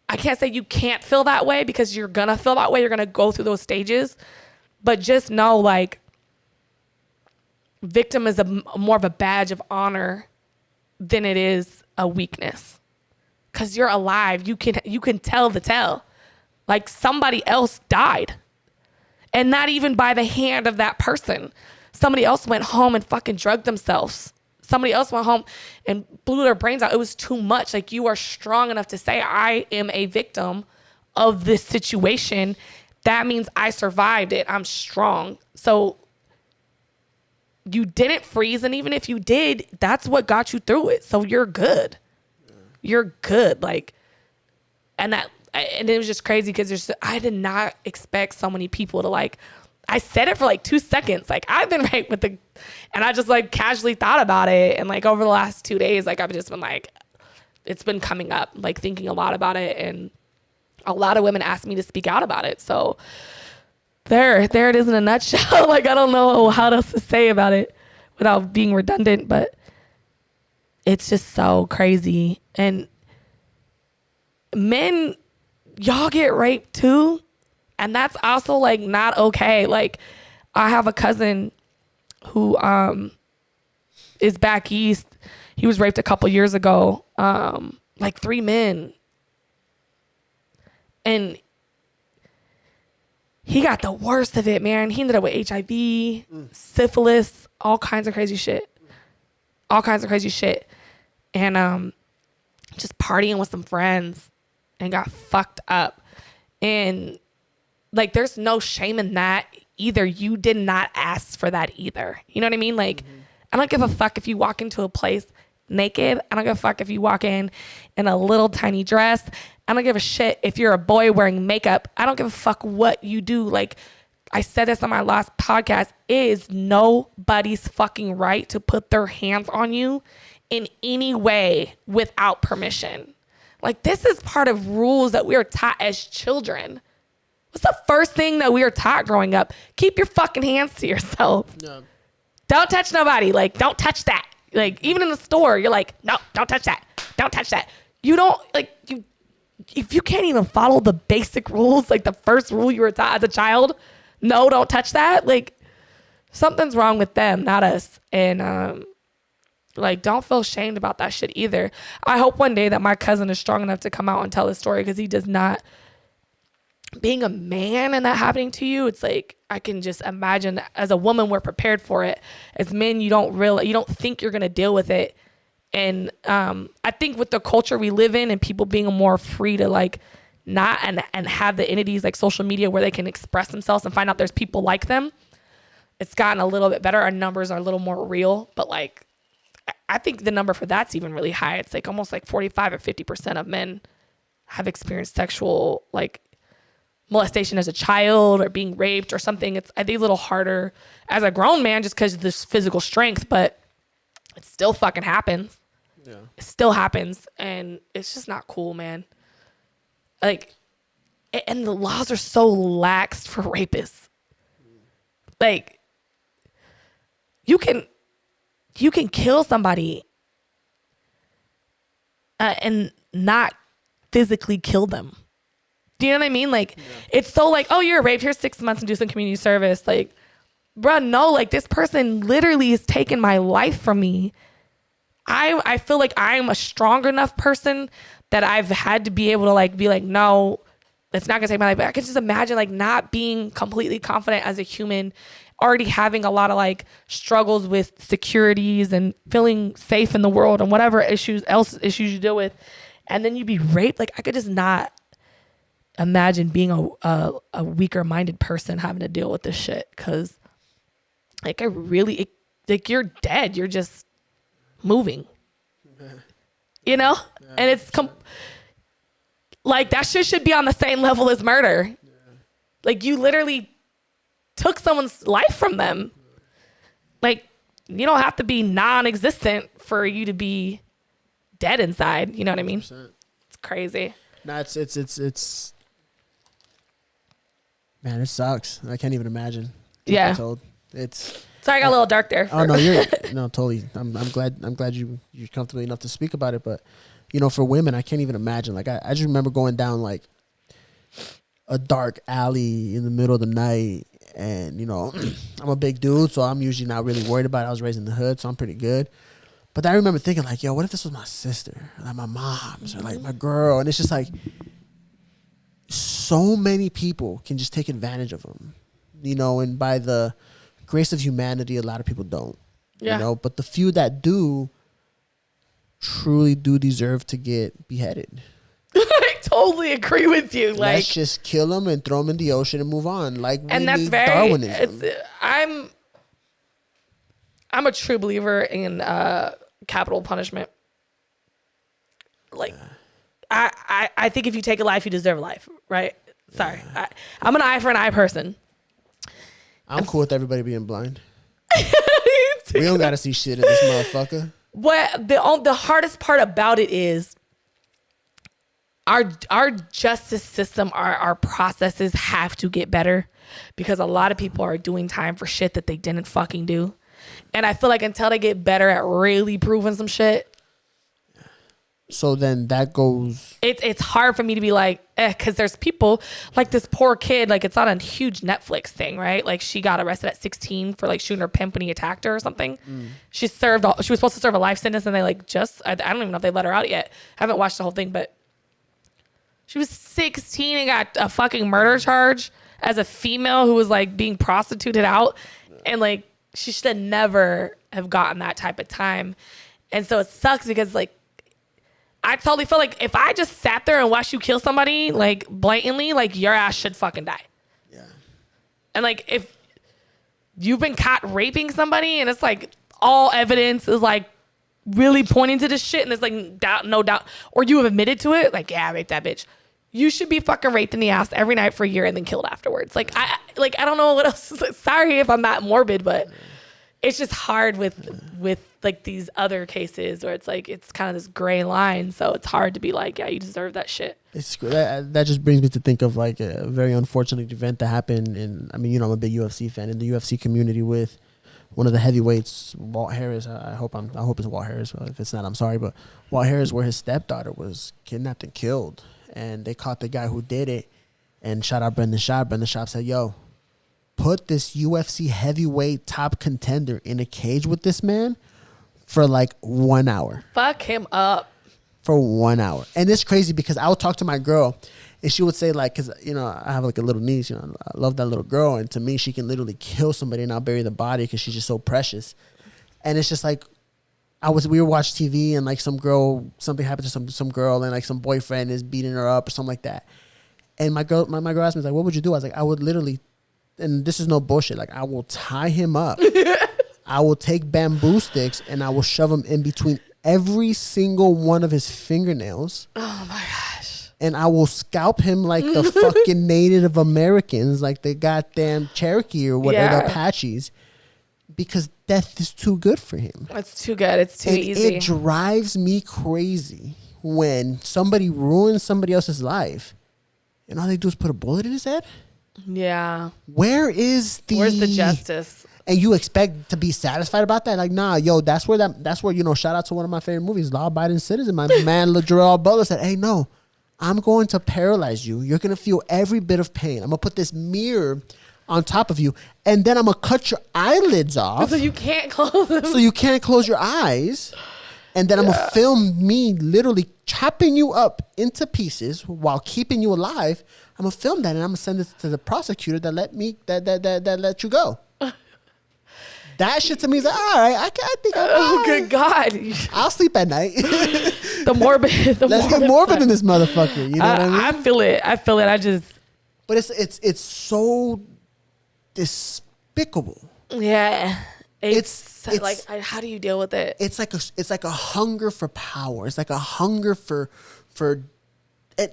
I can't say you can't feel that way, because you're gonna feel that way. You're gonna go through those stages, but just know like victim is more of a badge of honor than it is a weakness, because you're alive. You can tell the tale. Like somebody else died, and not even by the hand of that person. Somebody else went home and fucking drugged themselves. Somebody else went home and blew their brains out. It was too much. Like, you are strong enough to say, I am a victim of this situation. That means I survived it. I'm strong. So you didn't freeze. And even if you did, that's what got you through it. So you're good. You're good. Like, and it was just crazy, because I did not expect so many people to like, I said it for like 2 seconds. Like, I've been raped and I just like casually thought about it. And like over the last 2 days, like I've just been like, it's been coming up, like thinking a lot about it. And a lot of women ask me to speak out about it. So there it is in a nutshell. Like, I don't know how else to say about it without being redundant, but it's just so crazy. And men, y'all get raped too. And that's also like not okay. Like, I have a cousin who is back east. He was raped a couple years ago. Like 3 men. And he got the worst of it, man. He ended up with HIV, syphilis, all kinds of crazy shit. And just partying with some friends and got fucked up. And like, there's no shame in that either. You did not ask for that either. You know what I mean? Like, I don't give a fuck if you walk into a place naked. I don't give a fuck if you walk in a little tiny dress. I don't give a shit if you're a boy wearing makeup. I don't give a fuck what you do. Like, I said this on my last podcast, it is nobody's fucking right to put their hands on you in any way without permission. Like, this is part of rules that we are taught as children. What's the first thing that we were taught growing up? Keep your fucking hands to yourself. Yeah. Don't touch nobody. Like, don't touch that. Like, even in the store, you're like, no, don't touch that. Don't touch that. You don't, like, if you can't even follow the basic rules, like the first rule you were taught as a child, no, don't touch that. Like, something's wrong with them, not us. And, like, don't feel shamed about that shit either. I hope one day that my cousin is strong enough to come out and tell his story, because he does not. Being a man and that happening to you, it's like, I can just imagine. As a woman, we're prepared for it. As men, you don't think you're gonna deal with it. And I think with the culture we live in and people being more free to like not and have the entities like social media where they can express themselves and find out there's people like them, it's gotten a little bit better. Our numbers are a little more real, but like I think the number for that's even really high. It's like almost like 45 or 50% of men have experienced sexual like molestation as a child or being raped or something. It's I think a little harder as a grown man just because of this physical strength, but it still fucking happens. Yeah. It still happens, and it's just not cool, man. Like, and the laws are so lax for rapists. Like, you can kill somebody and not physically kill them. Do you know what I mean? Like, it's so like, oh, you're raped. Here's 6 months and do some community service. Like, bruh, no, like this person literally has taken my life from me. I feel like I'm a strong enough person that I've had to be able to like be like, no, that's not gonna take my life. But I can just imagine like not being completely confident as a human, already having a lot of like struggles with securities and feeling safe in the world and whatever issues you deal with, and then you be raped. Like I could just not imagine being a weaker minded person having to deal with this shit, because like like you're dead. You're just moving, you know? Yeah, and it's like that shit should be on the same level as murder. Yeah. Like you literally took someone's life from them. Like you don't have to be non-existent for you to be dead inside. You know what I mean? 100%. It's crazy. No, it's man, it sucks. I can't even imagine. Yeah. Sorry, I got a little dark there. Oh no, totally. I'm glad you're comfortable enough to speak about it. But you know, for women, I can't even imagine. Like I just remember going down like a dark alley in the middle of the night, and you know, I'm a big dude, so I'm usually not really worried about it. I was raised in the hood, so I'm pretty good. But I remember thinking like, yo, what if this was my sister, or like my mom's, or like my girl? And it's just like so many people can just take advantage of them, you know, and by the grace of humanity, a lot of people don't. Yeah. You know, but the few that do truly do deserve to get beheaded. I totally agree with you. Like, let's just kill them and throw them in the ocean and move on. Like, and that's very Darwinism. I'm a true believer in capital punishment. Like, I think if you take a life, you deserve a life, right? Sorry, I'm an eye for an eye person. I'm cool with everybody being blind. We don't gotta see shit in this motherfucker. What the hardest part about it is our justice system, our processes have to get better, because a lot of people are doing time for shit that they didn't fucking do. And I feel like until they get better at really proving some shit. So then that goes. It's hard for me to be like, because there's people like this poor kid, like it's on a huge Netflix thing, right? Like she got arrested at 16 for like shooting her pimp when he attacked her or something. She was supposed to serve a life sentence, and they like I don't even know if they let her out yet. I haven't watched the whole thing, but she was 16 and got a fucking murder charge as a female who was like being prostituted out, and like she should never have gotten that type of time. And so it sucks because like, I totally feel like if I just sat there and watched you kill somebody, like blatantly, like your ass should fucking die. Yeah. And like if you've been caught raping somebody and it's like all evidence is like really pointing to this shit and there's like no doubt, or you have admitted to it, like, yeah, I raped that bitch. You should be fucking raped in the ass every night for a year and then killed afterwards. Like I don't know what else. Sorry if I'm that morbid, but it's just hard with like these other cases where it's like it's kind of this gray line, so it's hard to be like, yeah, you deserve that shit. That just brings me to think of like a very unfortunate event that happened in, I mean, you know, I'm a big UFC fan, in the UFC community with one of the heavyweights, Walt Harris. I hope it's Walt Harris. If it's not, I'm sorry, but Walt Harris, where his stepdaughter was kidnapped and killed, and they caught the guy who did it and shot out Brendan Schaub. Brendan Schaub said, yo, put this UFC heavyweight top contender in a cage with this man for like 1 hour. Fuck him up. For 1 hour. And it's crazy because I would talk to my girl and she would say like, because, you know, I have like a little niece, you know, I love that little girl. And to me, she can literally kill somebody and I'll bury the body because she's just so precious. And it's just like, we were watching TV and like something happened to some girl and like some boyfriend is beating her up or something like that. And my girl asked me, like, what would you do? I was like, I would literally, and this is no bullshit, like, I will tie him up. I will take bamboo sticks and I will shove them in between every single one of his fingernails. Oh my gosh. And I will scalp him like the fucking Native Americans, like the goddamn Cherokee or whatever, the Apaches, because death is too good for him. It's too good. It's too easy. It drives me crazy when somebody ruins somebody else's life and all they do is put a bullet in his head. Yeah. Where's the justice? And you expect to be satisfied about that? Like, nah, yo, that's where, you know, shout out to one of my favorite movies, Law Abiding Citizen. My man, Gerald Butler said, hey, no, I'm going to paralyze you. You're going to feel every bit of pain. I'm going to put this mirror on top of you, and then I'm going to cut your eyelids off. So you can't close them. So you can't close your eyes. And then I'm going to film me literally chopping you up into pieces while keeping you alive. I'm going to film that, and I'm going to send it to the prosecutor that let you go. That shit to me is like, all right, I think oh, good God. I'll sleep at night. The morbid. Let's get morbid in this motherfucker. You know what I mean? I feel it. I just. But it's so despicable. Yeah. It's like, how do you deal with it? It's like a hunger for power. It's like a hunger for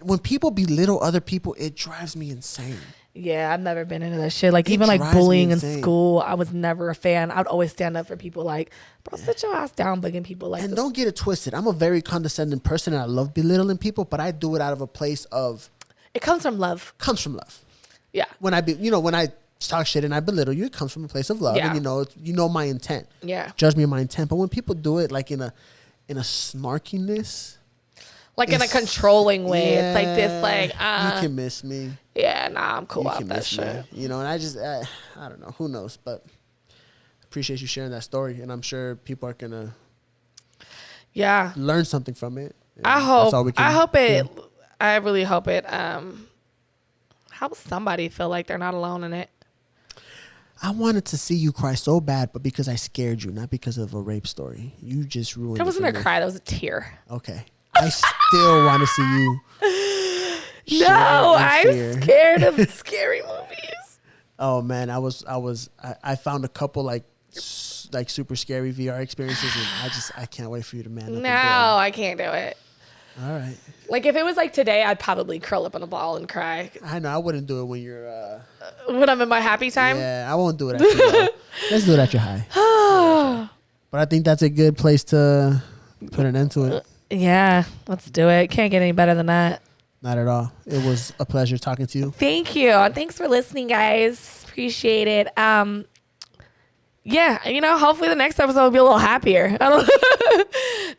when people belittle other people, it drives me insane. Yeah, I've never been into that shit. Like, even like bullying in school, I was never a fan. I would always stand up for people like, bro, sit your ass down, bugging people like and this. Don't get it twisted. I'm a very condescending person and I love belittling people, but I do it out of a place of... It comes from love. Comes from love. Yeah. When I talk shit and I belittle you, it comes from a place of love. Yeah. And you know my intent. Yeah. Judge me on my intent. But when people do it like in a snarkiness... Like in a controlling way. Yeah, it's like this, like, you can miss me. Yeah, nah, I'm cool about that shit. Me. You know, and I don't know. Who knows? But appreciate you sharing that story. And I'm sure people are going to learn something from it. I really hope it helps somebody feel like they're not alone in it. I wanted to see you cry so bad, but because I scared you, not because of a rape story. You just ruined it. That wasn't a cry. That was a tear. Okay. I still want to see you. No, I'm scared of scary movies. Oh man, I found a couple like super scary VR experiences, and I can't wait for you to man up. No, I can't do it. All right. Like if it was like today, I'd probably curl up in a ball and cry. I know I wouldn't do it when you're when I'm in my happy time. Yeah, I won't do it at your low. Let's do it at your high. But I think that's a good place to put an end to it. Yeah, let's do it. Can't get any better than that. Not at all. It was a pleasure talking to you. Thank you. Thanks for listening, guys. Appreciate it. Yeah, hopefully the next episode will be a little happier. No,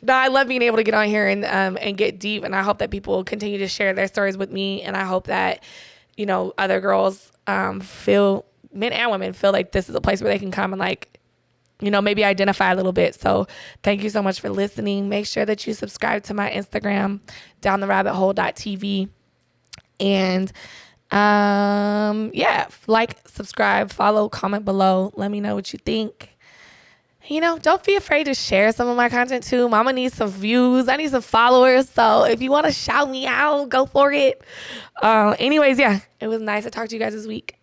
I love being able to get on here and get deep, and I hope that people will continue to share their stories with me, and I hope that, other girls feel, men and women, feel like this is a place where they can come and maybe identify a little bit. So thank you so much for listening. Make sure that you subscribe to my Instagram, downtherabbithole.tv. And subscribe, follow, comment below. Let me know what you think. Don't be afraid to share some of my content too. Mama needs some views. I need some followers. So if you want to shout me out, go for it. Anyways, it was nice to talk to you guys this week.